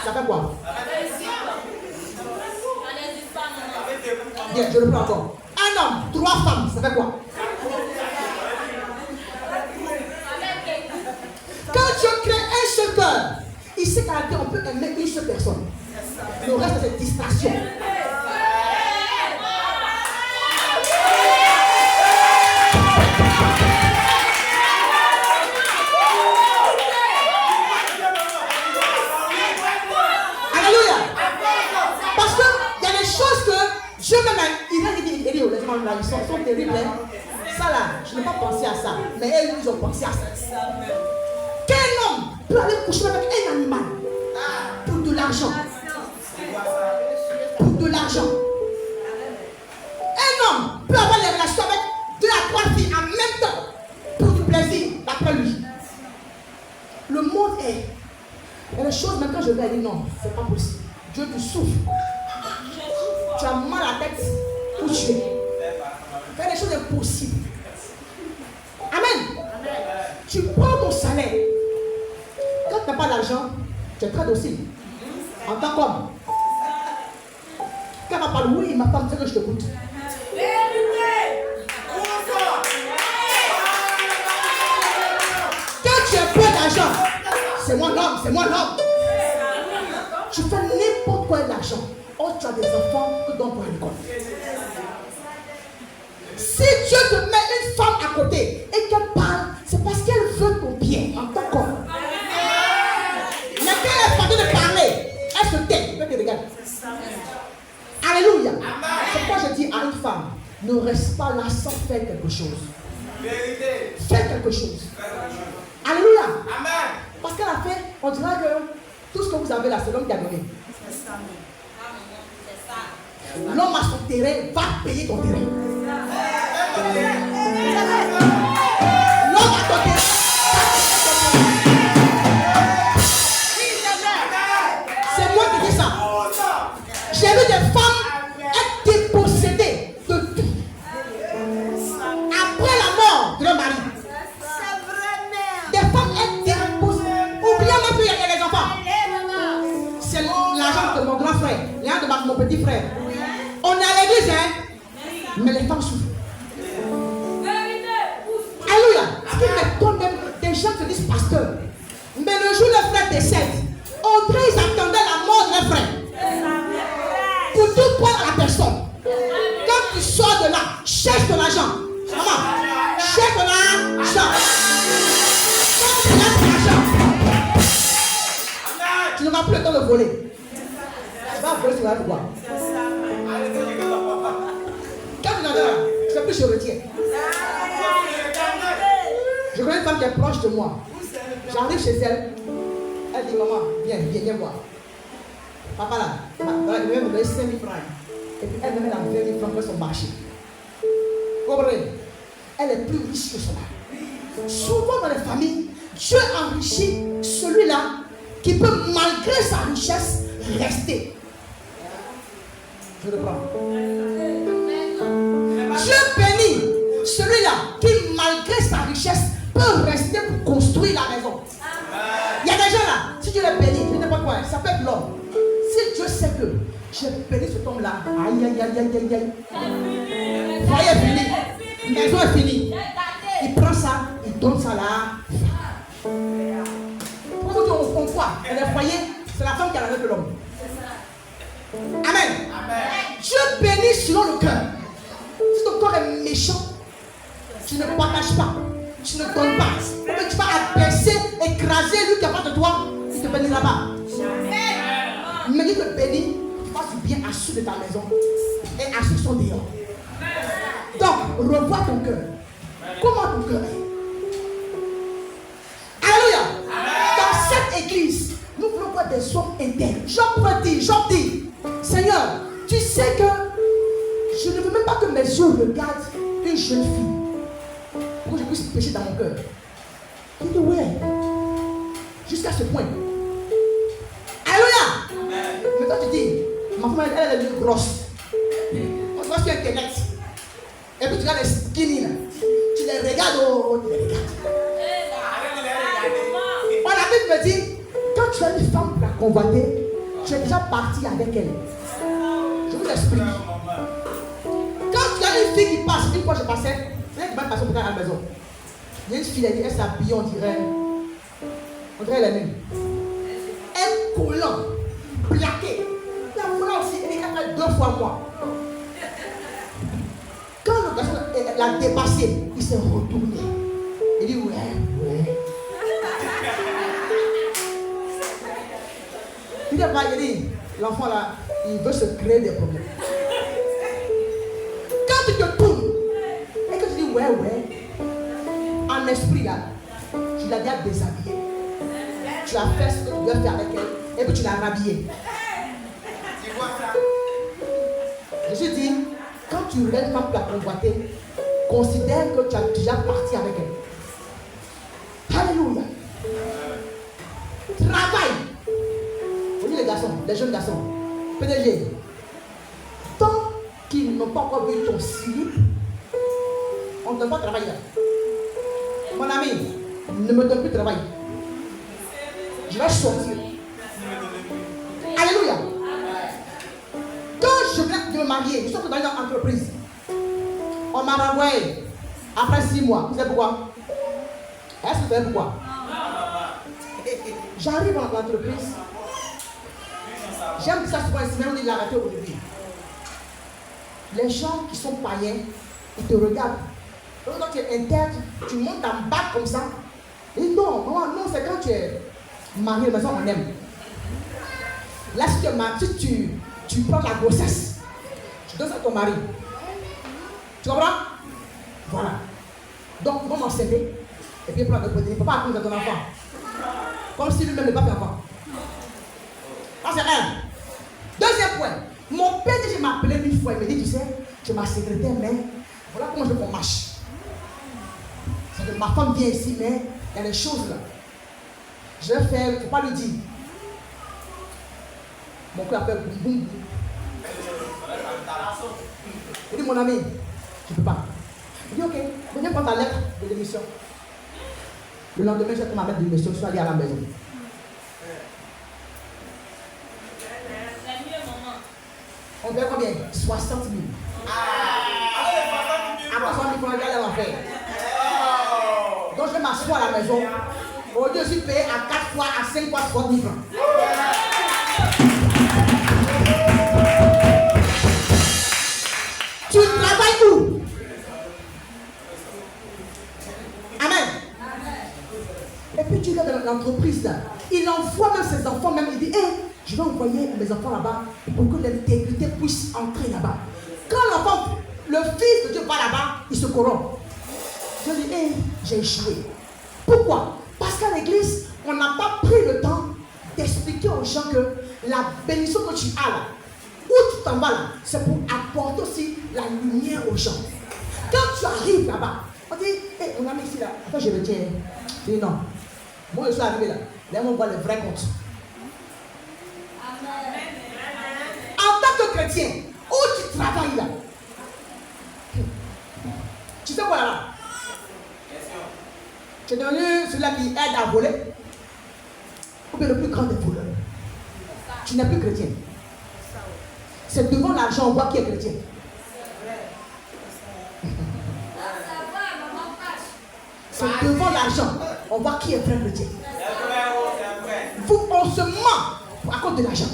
Ça fait quoi? Bien, je le prends encore. Un homme, trois femmes, ça fait quoi? Quand Dieu crée un seul cœur, il sait qu'à la terre, on peut aimer une seule personne. Le reste, c'est distraction. Alléluia. Parce qu'il y a des choses que Dieu même, il a dit, les gens sont terribles. Ça là, je n'ai pas pensé à ça. Mais elles, ils ont pensé à ça. Quel homme peut aller coucher avec un animal pour de l'argent? Pour de l'argent. Un homme peut avoir des relations avec 2 à 3 filles en même temps pour du plaisir, d'après lui. Le monde est. Il y a des choses, même quand je vais dire non, c'est pas possible. Dieu te souffre. Tu as mal à la tête pour tuer. Faire des choses impossibles. Amen. Tu prends ton salaire. Quand tu n'as pas d'argent, tu es très docile. En tant qu'homme. Quand on parle, oui, ma femme, c'est que je te goûte. Quand tu as peu d'argent, c'est moi l'homme, c'est moi l'homme. Tu fais n'importe quoi d'argent. Oh, tu as des enfants que donc pour l'école. Si Dieu te met une femme à côté et qu'elle parle, c'est parce qu'elle veut ton bien en tant qu'homme. Mais quand elle est partie de parler, elle se tait. Elle te regarde. Alléluia. C'est pourquoi je dis à une femme, ne reste pas là sans faire quelque chose. Fais quelque chose. Alléluia. Parce qu'à la fin, on dira que tout ce que vous avez là, c'est l'homme qui a donné. L'homme a son terrain, va payer ton terrain. L'homme a ton terrain. C'est moi qui dis ça. J'ai vu des femmes être dépossédées de tout. Après la mort de leur mari. Des femmes être dépossédées. Oublions même qu'il y a des enfants. C'est l'argent de mon grand frère, l'argent de mon petit frère. On est à l'église, hein? Mais les femmes souffrent. Alléluia. Ce qui m'étonne même, des gens se disent pasteur. Mais le jour où le frère décède, on dirait qu'ils attendaient la mort de leur frère. Cherche ton argent. Quand tu as ton argent, tu n'auras plus le temps de voler. Tu vas voler, tu vas pouvoir. Quand tu n'as pas, tu ne sais plus, je retiens. Je connais une femme qui est proche de moi. J'arrive chez elle. Elle dit, maman, viens voir. Papa là, voilà, il me donner 5 000 francs. Et puis elle me met la 20 000 francs pour son marché. Vous comprenez? Elle est plus riche que son mari. Souvent dans les familles, Dieu enrichit celui-là qui peut, malgré sa richesse, rester. Je le prends. Dieu bénit celui-là qui, malgré sa richesse, peut rester pour construire la maison. Il y a des gens là, si Dieu les bénit, je ne sais pas quoi, ça peut être l'homme. Si Dieu sait que j'ai béni cet homme-là, aïe, aïe, aïe, aïe, aïe, aïe. Foyer est fini, maison est finie. Il prend ça, il donne ça là. Pourquoi vous dites on quoi? Elle est foyer, c'est la femme qui a la de l'homme. Amen. Dieu bénit selon le cœur. Si ton corps est méchant, tu ne partages pas, tu ne donnes pas. Mais tu vas abaisser, écraser lui qui est en face de toi, il ne te bénira pas. Mais il te bénit, tu fasses du bien à ceux de ta maison et à ceux qui sont dehors. Donc, revois ton cœur. Comment ton cœur est? Alléluia. Dans cette église, nous voulons voir des hommes intègres. Job dit, Seigneur, tu sais que je ne veux même pas que mes yeux regardent une jeune fille pour que je puisse pécher dans mon cœur. Il dit, ouais. Jusqu'à ce point. Alléluia. Mais toi tu dis, ma femme elle est grosse. On se voit sur internet. Et puis tu regardes les skinny là. Tu les regardes, tu les regardes. La Bible me dit, quand tu as une femme pour la convoiter, tu es déjà parti avec elle. Je vous explique. Quand tu as une fille qui passe, une fois je passais, c'est elle qui va passer pour à la maison. Il y a une fille, elle s'habille, on dirait la même. Elle collant, plaquée. La voilà aussi, elle est capable 2 fois moi. Quand le garçon l'a dépassé, il s'est retourné. Il dit ouais. Il dit, l'enfant là, il veut se créer des problèmes. Quand tu te tournes et que tu dis ouais, en esprit là, tu l'as déjà déshabillé. Tu as fait ce que tu dois faire avec elle et puis tu l'as rhabillée. Je dis, quand tu rêves pas pour la convoiter, considère que tu as déjà parti avec elle. Alléluia. Travaille. Vous dites les garçons, les jeunes garçons, PDG, tant qu'ils n'ont pas encore vu ton slip, on ne donne pas travailler là. Mon ami, ne me donne plus de travail. Je vais sortir. Alléluia. Quand je viens de me marier, je suis dans une entreprise. On m'a renvoyé après 6 mois. Vous savez pourquoi? Est-ce que vous savez pourquoi? J'arrive dans l'entreprise. J'aime que ça souvent ici, même on dit l'arrêter aujourd'hui. Les gens qui sont païens, ils te regardent. Quand tu es intègre, tu montes en bas comme ça. Et non, c'est quand tu es marié, mais ça on aime. Là, si tu es marié, si tu prends la grossesse, tu donnes ça à ton mari. Tu comprends? Voilà. Donc, ils vont m'enseigner. Et puis, prendre le côté. Il ne faut pas apprendre à ton enfant. Comme si lui-même n'est pas fait enfant. Ça, c'est un. Deuxième point. Mon PDG m'a appelé une fois. Il me dit, tu sais, tu es ma secrétaire, mais voilà comment je veux qu'on marche. C'est que ma femme vient ici, mais il y a des choses là. Je vais faire, il ne faut pas lui dire. Mon cœur appelle boum boum. Il dit, mon ami, je ne peux pas. Il dit, ok, viens prendre ta lettre de démission. Le lendemain, j'ai pris ma lettre de démission, je suis allé à la maison. On paye combien? 60 000. Après 60 000, il faut regarder l'enfer. Donc je vais m'asseoir à la maison. Au lieu de suis payé à 4 fois, à 5 fois 60 000 francs. Tu travailles où? tu es dans l'entreprise là, il envoie même ses enfants, même il dit, hé, je vais envoyer mes enfants là-bas pour que l'intégrité puisse entrer là-bas. Quand l'enfant, le fils de Dieu va là-bas, il se corrompt. Je dis, hé, j'ai échoué. Pourquoi? Parce qu'à l'église, on n'a pas pris le temps d'expliquer aux gens que la bénédiction que tu as là, où tu t'en vas là, c'est pour apporter aussi la lumière aux gens. Quand tu arrives là-bas, on dit, hé, mon ami ici là, attends, je le tiens. Je dis non. Moi, je suis arrivé là. Là, on voit le vrai compte. En tant que chrétien, où tu travailles là, tu sais quoi là-bas? Tu es devenu celui-là qui aide à voler, ou bien le plus grand des voleurs. Tu n'es plus chrétien. C'est devant l'argent, on voit qui est chrétien. C'est devant l'argent, on voit qui est vrai chrétien. On se ment à cause de l'argent.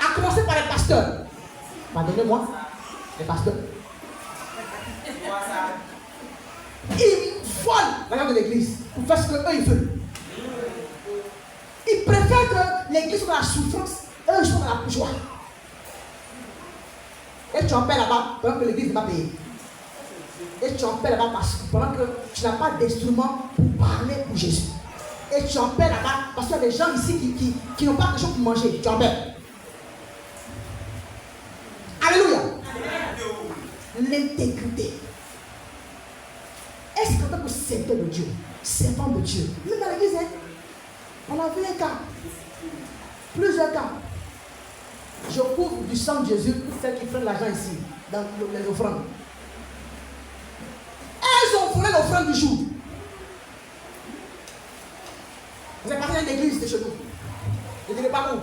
À commencer par les pasteurs. Pardonnez-moi, les pasteurs. Ils volent l'argent de l'église pour faire ce qu'eux ils veulent. Ils préfèrent que l'église soit dans la souffrance, eux ils sont dans la joie. Et tu en paies là-bas pendant que l'église n'est pas payée. Et tu en paies là-bas pendant que tu n'as pas d'instrument pour parler pour Jésus. Et tu en paies là-bas parce qu'il y a des gens ici qui n'ont pas de choses pour manger. Tu en paies. Alléluia. L'intégrité. Est-ce qu'en tant que serviteur de Dieu, servant de Dieu, même dans l'église, hein, on a vu un cas, plusieurs cas. Je couvre du sang de Jésus pour celles qui prennent l'argent ici, dans les offrandes. Elles ont volé l'offrande du jour. Vous êtes parti dans une église de chez nous. Je ne dirai pas où.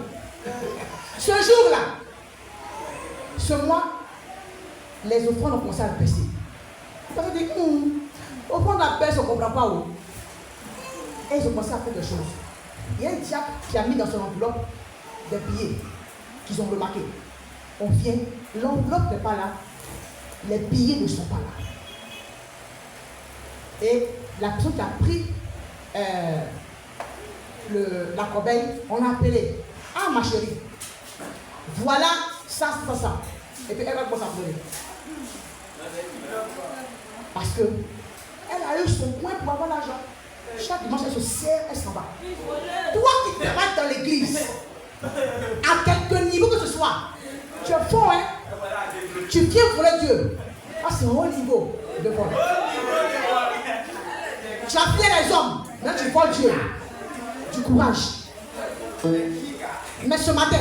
Ce jour-là, ce mois, les offrandes ont commencé à baisser. Parce que dit, offrande la baisse, on ne comprend pas où. Et ils ont commencé à faire des choses. Il y a un diable qui a mis dans son enveloppe des billets qu'ils ont remarqué. On vient, l'enveloppe n'est pas là, les billets ne sont pas là. Et la personne qui a pris la corbeille, on a appelé. Ah ma chérie, voilà ça. Et puis elle va commencer à pleurer. Parce que elle a eu son point pour avoir l'argent. Chaque dimanche, elle se sert, elle s'en va. Toi qui travailles dans l'église, à quelque niveau que ce soit, tu es fort, hein? Tu viens voler Dieu. Ah, c'est un haut niveau de vol. Tu as appelé les hommes, mais tu voles Dieu. Du courage. Mais ce matin,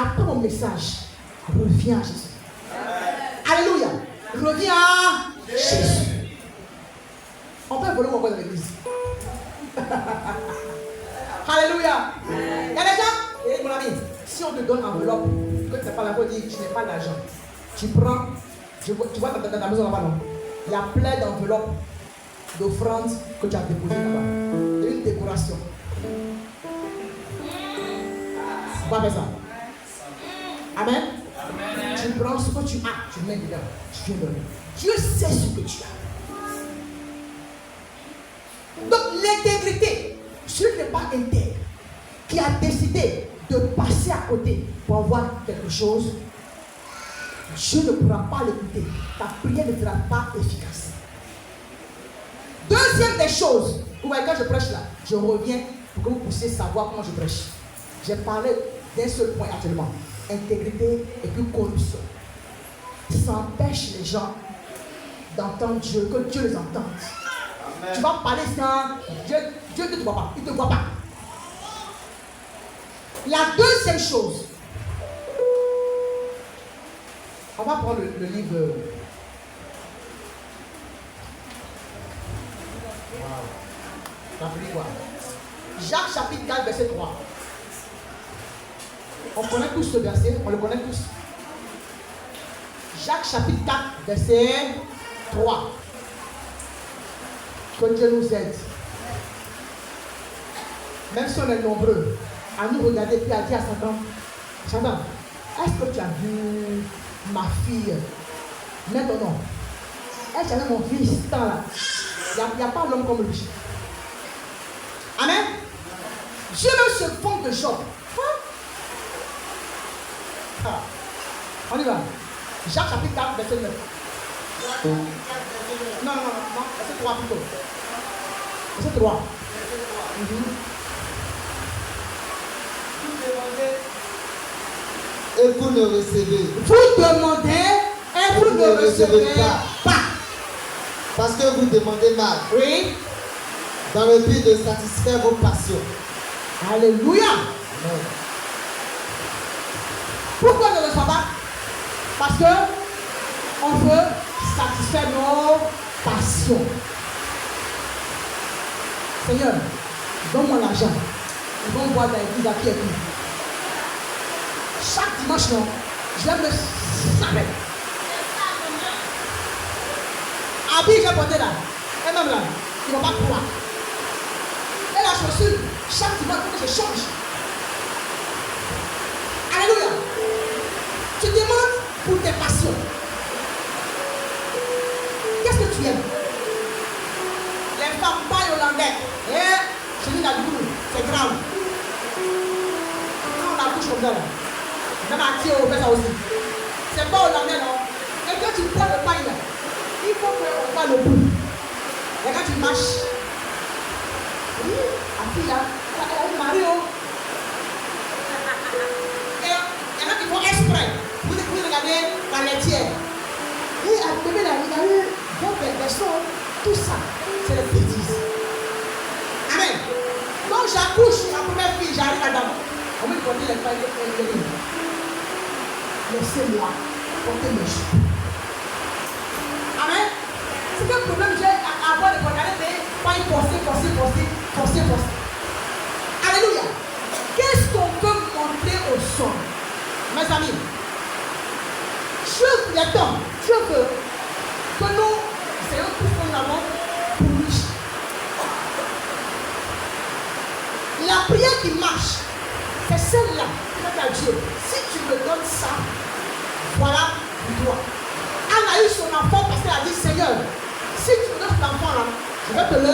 après mon message, reviens à Jésus. Alléluia. Reviens à Jésus. On peut voler encore dans l'église. Alléluia. Il y a des gens, et mon ami, si on te donne une enveloppe, que tu n'as pas la voix, tu n'as pas d'argent, tu prends, tu vois dans ta maison là-bas, non? Il y a plein d'enveloppes, d'offrandes que tu as déposées là-bas. Une décoration. On va faire ça. Amen. Tu prends ce que tu as, tu mets dedans, tu viens donner. Dieu sait ce que tu as. Donc l'intégrité, celui qui n'est pas intègre, qui a décidé de passer à côté pour avoir quelque chose, Dieu ne pourra pas l'écouter. Ta prière ne sera pas efficace. Deuxième des choses, vous voyez, quand je prêche là, je reviens pour que vous puissiez savoir comment je prêche. J'ai parlé d'un seul point actuellement, intégrité et puis corruption. Ça empêche les gens d'entendre Dieu, que Dieu les entende. Amen. Tu vas parler sans Dieu ne te voit pas, il ne te voit pas. La deuxième chose, on va prendre le livre. T'as pris quoi? Jacques chapitre 4, verset 3. On connaît tous ce verset, on le connaît tous. Jacques chapitre 4, verset 3. Que Dieu nous aide. Même si on est nombreux, à nous regarder, puis à dire à Satan, est-ce que tu as vu ma fille? Mets ton nom. Est-ce que tu as vu mon fils? Il n'y a pas l'homme comme lui. Dieu même se vante de Job. On y va. Jacques chapitre 4, verset 9. Non, verset 3 plutôt. Verset 3. Et vous ne recevez. Vous demandez et vous ne recevez pas. Parce que vous demandez mal. Oui. Dans le but de satisfaire vos passions. Alléluia. Amen. Pourquoi ne le reçoit pas? Parce que on veut satisfaire nos passions. Seigneur, donne-moi l'argent. Ils vont voir dans l'église à qui est qui. Chaque dimanche, non, je vais me samer. Habille, j'ai porté là. Et même là, ils ne vont pas croire. Et la chaussure, chaque dimanche, il faut que je change. Alléluia. Tu demandes pour tes passions. Qu'est-ce que tu aimes? Les femmes parlent hollandais. Je dis la boule, c'est grave. Quand on la bouche comme ça, là, même à Thio, on fait ça aussi. C'est pas hollandais, non? Et quand tu prends le pain, là, il faut qu'on voit le bout. Et quand tu marches, oui, la fille là, elle a eu mari. Et il y en a qui font exprès. Vous regardez par les tiers. Et à bébé là, il a eu d'autres personnes. Tout ça, c'est les bêtises. Amen. Donc j'accouche, ma première fille, j'arrive à Dame. On me porter les pailles de l'île. Laissez-moi porter mes choux. Amen. C'est quel problème j'ai à avoir de regarder des pailles forcées. Alléluia. Qu'est-ce qu'on peut montrer au son? Mes amis, Dieu veut que nous essayons tout ce qu'on a pour lui. La prière qui marche, c'est celle-là qui fait à Dieu. Si tu me donnes ça, voilà pour toi. Anne a eu son enfant parce qu'elle a dit, Seigneur, si tu me donnes cet enfant-là, je vais te le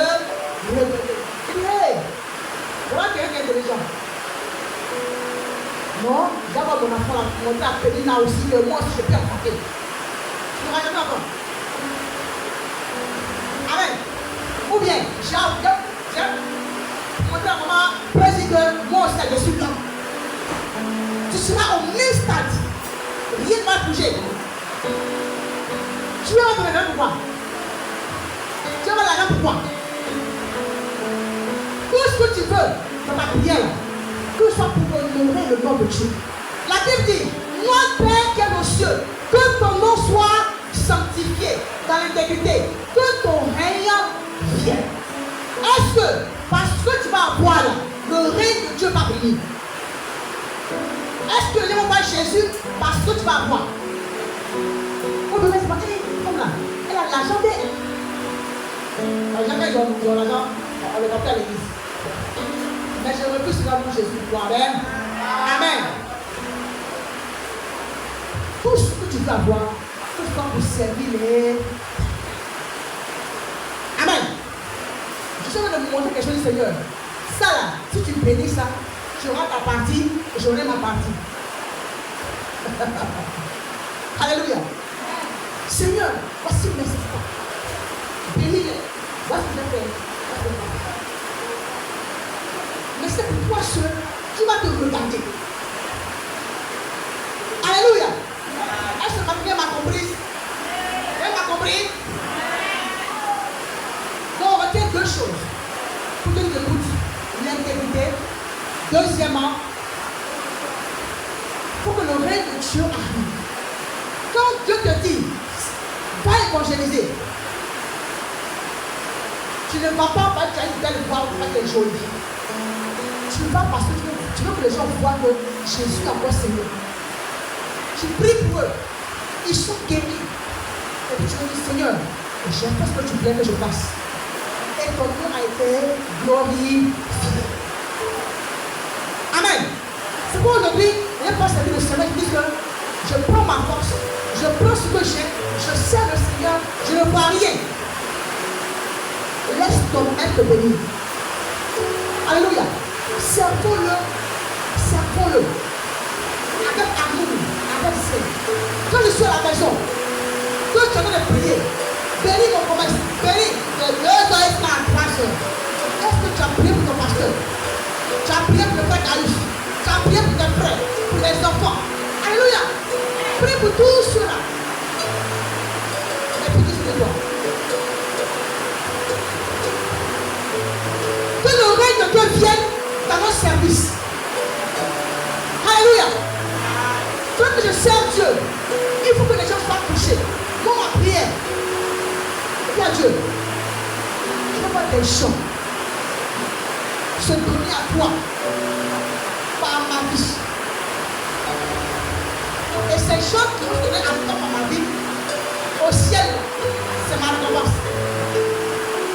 redonner. Il dit, hey, voilà quelqu'un qui est intelligent. Non, d'abord mon enfant l'a montré à Pénina aussi, que moi aussi je peux apporter. Tu n'auras jamais encore. Amen. Ou bien, j'ai montré à maman, précis que moi aussi je suis blanc. Tu seras au même stade. Rien ne va bouger. Tu vas avoir l'argent pourquoi? Tu vas avoir l'argent pourquoi? Tout ce que tu veux dans ta prière, que ce soit pour honorer le nom de Dieu. La Bible dit, notre Père qui est aux cieux, que ton nom soit sanctifié dans l'intégrité, que ton règne vienne. Est-ce que, parce que tu vas avoir là, le règne de Dieu va venir? Est-ce que les gens voient Jésus parce que tu vas avoir? On peut mettre comme là, elle a l'argent d'elle. Jamais ils ont l'argent, on le porte à l'église. Mais je refuse cela pour Jésus. Amen. Amen. Tout ce que tu veux avoir, tout ce pour servir les. Amen. Je suis en train de vous montrer quelque chose du Seigneur. Ça là, si tu bénis ça, tu auras ta partie et j'aurai ma partie. Alléluia. Seigneur, voici mes enfants. Bénis-les. Voici ce que je fais. Mais c'est pour toi seul, tu vas te regarder. Alléluia. Est-ce que ma fille m'a compris? Elle m'a compris? Donc on retient deux choses. Pour que tu écoutes l'intégrité. Deuxièmement, il faut que le règne de Dieu arrive. Quand Dieu te dit, va évangéliser, tu ne vas pas parce que tu as une belle voix ou que tu es jolie. Tu vas parce que tu veux que les gens voient que Jésus a quoi Seigneur. Tu pries pour eux. Ils sont guéris. Et puis tu me dis, Seigneur, j'ai fait ce que tu voulais que je fasse. Et ton nom a été glorifié. Amen. C'est pour aujourd'hui, il n'y a pas servir le Seigneur qui dit que je prends ma force, je prends ce que j'ai, je sers le Seigneur, je ne vois rien. Laisse ton être béni. Alléluia. Servons-le. Servons-le. Avec amour, avec zèle. Quand je suis à la maison, quand je suis en train de prier, bénis mon commerce, bénis le deux heures à 3 heures. Est-ce que tu as prié pour ton pasteur? Tu as prié pour le frère Caïs? Tu as prié pour tes frères, pour les enfants? Alléluia! Prie pour tous ceux-là. Et puis dis-le toi. Que le règne de Dieu vienne dans nos services. Alléluia! Quand je sers Dieu, il faut que les gens soient touchés. Moi, ma prière, dis à Dieu, je veux voir des gens se donner à toi par ma vie. Et ces gens qui vont se donner à toi par ma vie, au ciel, c'est ma récompense.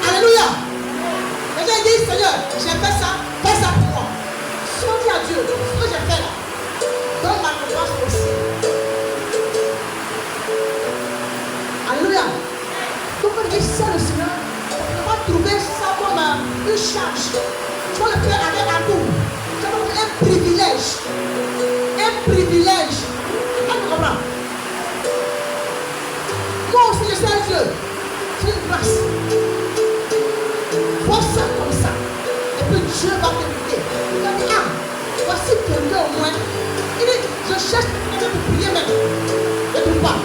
Alléluia! Les gens disent, Seigneur, j'ai fait ça pour moi. Si on dit à Dieu, ce que j'ai fait là, donne ma récompense aussi. Alléluia. Donc quand il sert le Seigneur, on va trouver ça comme une charge. Tu vas le faire avec amour. C'est comme un privilège. Un privilège. On comprend. Moi aussi je sers Dieu. C'est une grâce. Vois ça comme ça. Et puis Dieu va t'écouter. Il va dire, ah, voici quelqu'un au moins. Il dit, je cherche quelqu'un pour prier même. Ne trouve pas.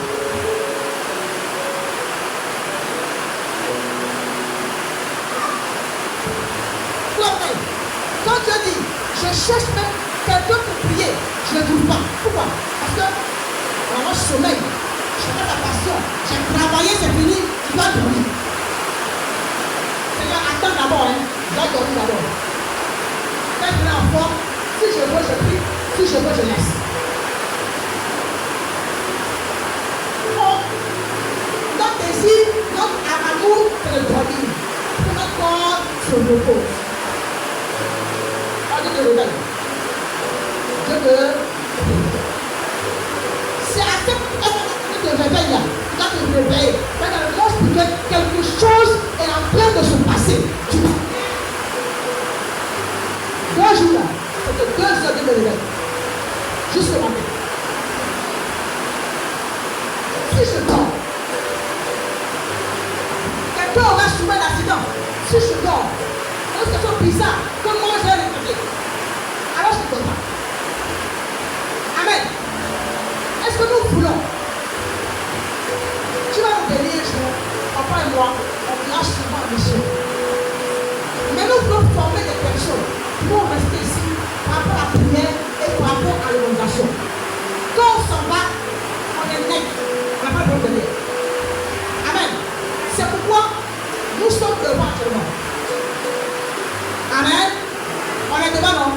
Quand Dieu dit, je cherche même quelqu'un pour prier, je ne trouve pas. Pourquoi? Parce que dans mon sommeil, je fais la passion, j'ai travaillé, c'est fini, tu dois dormir. Seigneur, attends d'abord, je dois dormir d'abord. Quand je suis en forme, si je veux, je prie, si je veux, je laisse. Notre désir, notre amour, c'est de dormir. Que notre corps se repose. Dieu te réveille. C'est à cette heure de réveil là, tu dois te réveiller. Mais dans le monde spirituel, quelque chose est en train de se passer. Tu vois. 2 jours là, c'était 2 heures de réveil. Juste le matin. Si je dors, quelqu'un aura souvent un accident. Si je dors, une situation bizarre, comment je vais réveiller? Alors je ne peux pas. Amen. Est-ce que nous voulons? Tu vas nous bénir, papa et moi, on lâche souvent les choses. Mais nous voulons former des personnes qui vont rester ici par rapport à la prière et par rapport à l'évangélisation. Quand on s'en va, on est net. On n'a pas de problème. Amen. C'est pourquoi nous sommes devant actuellement. Amen. On est devant, non?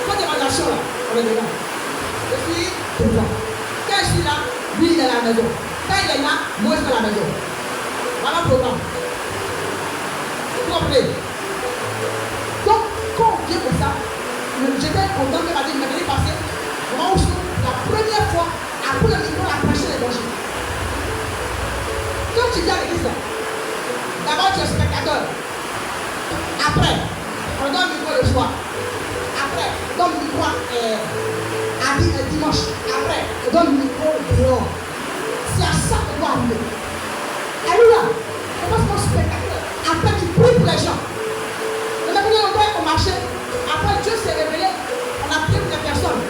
Pas d'évangélisation là, on est devant. Je suis devant. Quand je suis là, lui il est à la maison. Quand il est là, moi je suis à la maison. Voilà le programme. Vous comprenez? Donc, quand on vient comme ça, j'étais content que ma vie m'avait passé. Moi aussi, la première fois, après le micro, à prêcher l'évangile. Quand tu viens à l'église là, d'abord tu es spectateur. Après, on donne le micro le soir. Après, on donne le micro dimanche. Après, on donne le micro dehors. C'est à ça qu'on doit arriver. Alléluia. On passe mon spectateur. Après, tu pries pour les gens. Le matin, on va au marché. Après, Dieu s'est révélé. On a prié pour les personnes.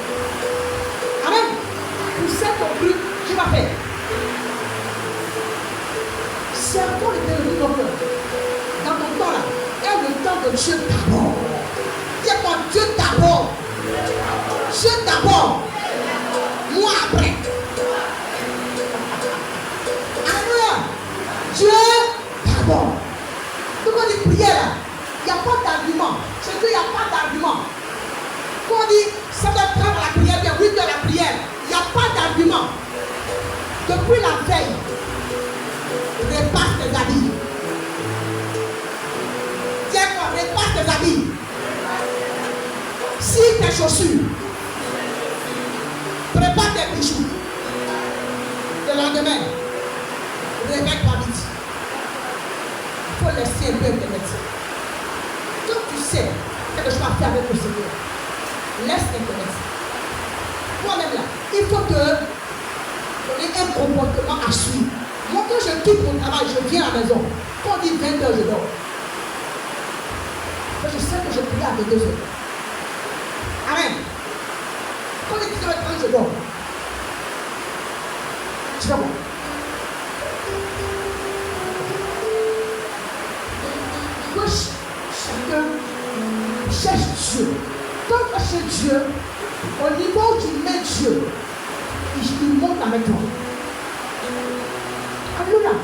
Amen. Pour ça qu'on prie, tu vas faire. Servons l'éternel de nos cœurs. Dans ton temps là, est le temps de Dieu d'abord. Dis-moi Dieu d'abord. Dieu d'abord. Moi après. Alléluia. Dieu d'abord. Donc on dit prière là, il n'y a pas d'argument. Je dis il n'y a pas d'argument. Quand on dit ça doit prendre la prière, bien 8 heures la prière, il n'y a pas d'argument. Depuis la veille, repasse tes habits. Tiens-moi, repasse tes habits. Si tes chaussures, prépare tes bijoux. Le lendemain, réveille-toi vite. Il faut laisser un peu de médecin. Donc tu sais quelque chose à faire avec le Seigneur. Laisse Internet. Toi-même là, il faut que on ait un comportement à suivre. Moi, quand je quitte mon travail, je viens à la maison. Quand on dit 20h, je dors. Je sais que je prie à 22h. Amen. Quand il est 10h30, je dors. Tu vois quoi? Que chacun cherche Dieu. Quand tu cherches Dieu, au niveau où tu mets Dieu, il monte avec toi. Alléluia.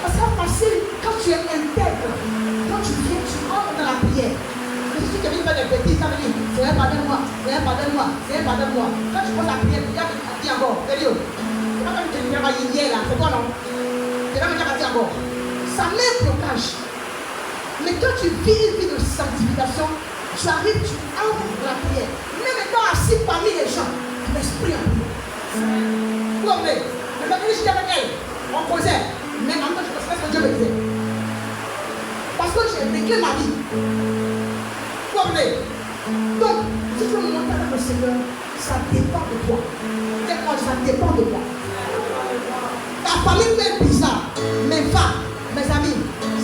Parce que c'est facile quand tu es intègre, quand tu viens, tu entres dans la prière. Mais si tu viens faire des bêtises, ça veut dire Seigneur, pardonne-moi, Seigneur, pardonne-moi, Seigneur, pardonne-moi. Quand tu poses la prière, tu dis encore, sérieux. C'est pas comme tu viens hier là, c'est quoi non? Tu vas me dire encore. Ça met un blocage. Mais quand tu vis une vie de sanctification, tu arrives, tu entres dans la prière. Même étant assis parmi les gens, l'esprit en prière. Vous comprenez? Le matin, j'étais avec elle, on causait. Mais en même temps, je pensais que Dieu me disait. Parce que j'ai réglé ma vie. Vous comprenez? Donc, si tu veux monter avec le Seigneur, ça dépend de toi. Ça dépend de toi. Ta famille peut être bizarre, mais va, mes amis,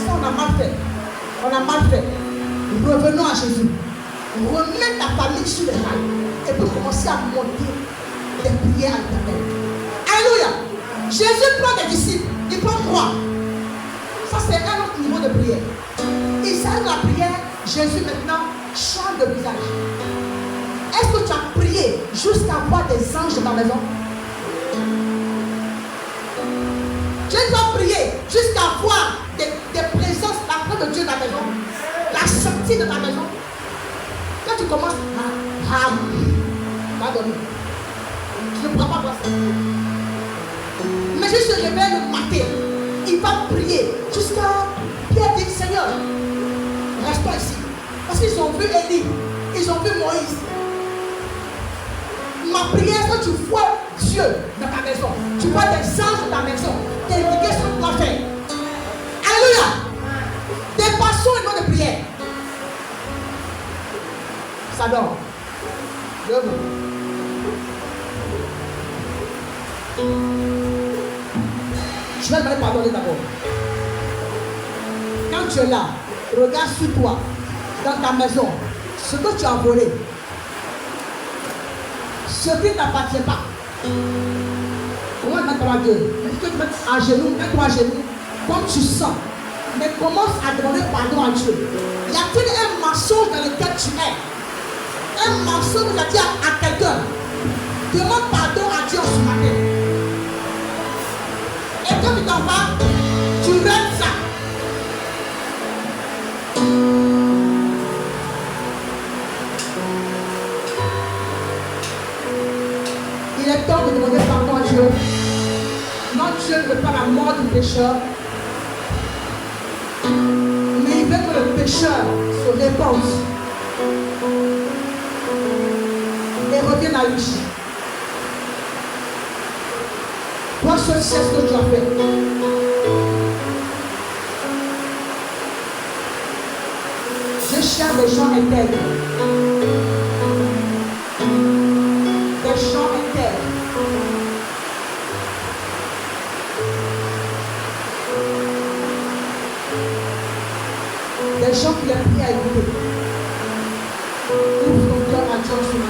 ça on a mal fait. On a mal fait. Revenons à Jésus. Remets ta famille sur les rails et puis commencer à monter des prières à l'Éternel. Alléluia. Jésus prend des disciples. Il prend 3. Ça c'est un autre niveau de prière. Il s'arrête de la prière. Jésus maintenant change de visage. Est-ce que tu as prié jusqu'à voir des anges dans ta maison? Tu as prié jusqu'à voir des présences, la présence de Dieu dans ta maison, la sortie de ta maison. Quand tu commences à dormir, tu ne pourras pas voir ça. Mais Jésus se réveille le matin, il va prier jusqu'à Pierre dit Seigneur, reste pas ici. Parce qu'ils ont vu Élie, ils ont vu Moïse. Ma prière, c'est que tu vois Dieu dans ta maison, tu vois des anges dans ta maison, t'indiquer ce que tu dois faire. Alléluia. Dépassons le nom de prière. Ça dort. Je vais me pardonner d'abord. Quand tu es là, regarde sur toi, dans ta maison, ce que tu as volé, ce qui ne t'appartient pas. Comment mettre à Dieu? Que tu mettes à genoux, mets-toi à genoux, comme tu sens. Mais commence à demander pardon à Dieu. Y a-t-il un mensonge dans lequel tu es? Un mensonge que tu as dit à quelqu'un. Demande pardon à Dieu ce matin. Et quand tu t'en vas, tu règles ça. Il est temps de demander pardon à Dieu. Notre Dieu ne veut pas la mort du pécheur. Mais il veut que le pécheur se répande et revienne à lui. Toi seul sais ce que tu as fait. Je cherche des gens intègres. Des gens intègres. Des gens qui ont pris à écouter. Ouvre ton cœur à Dieu.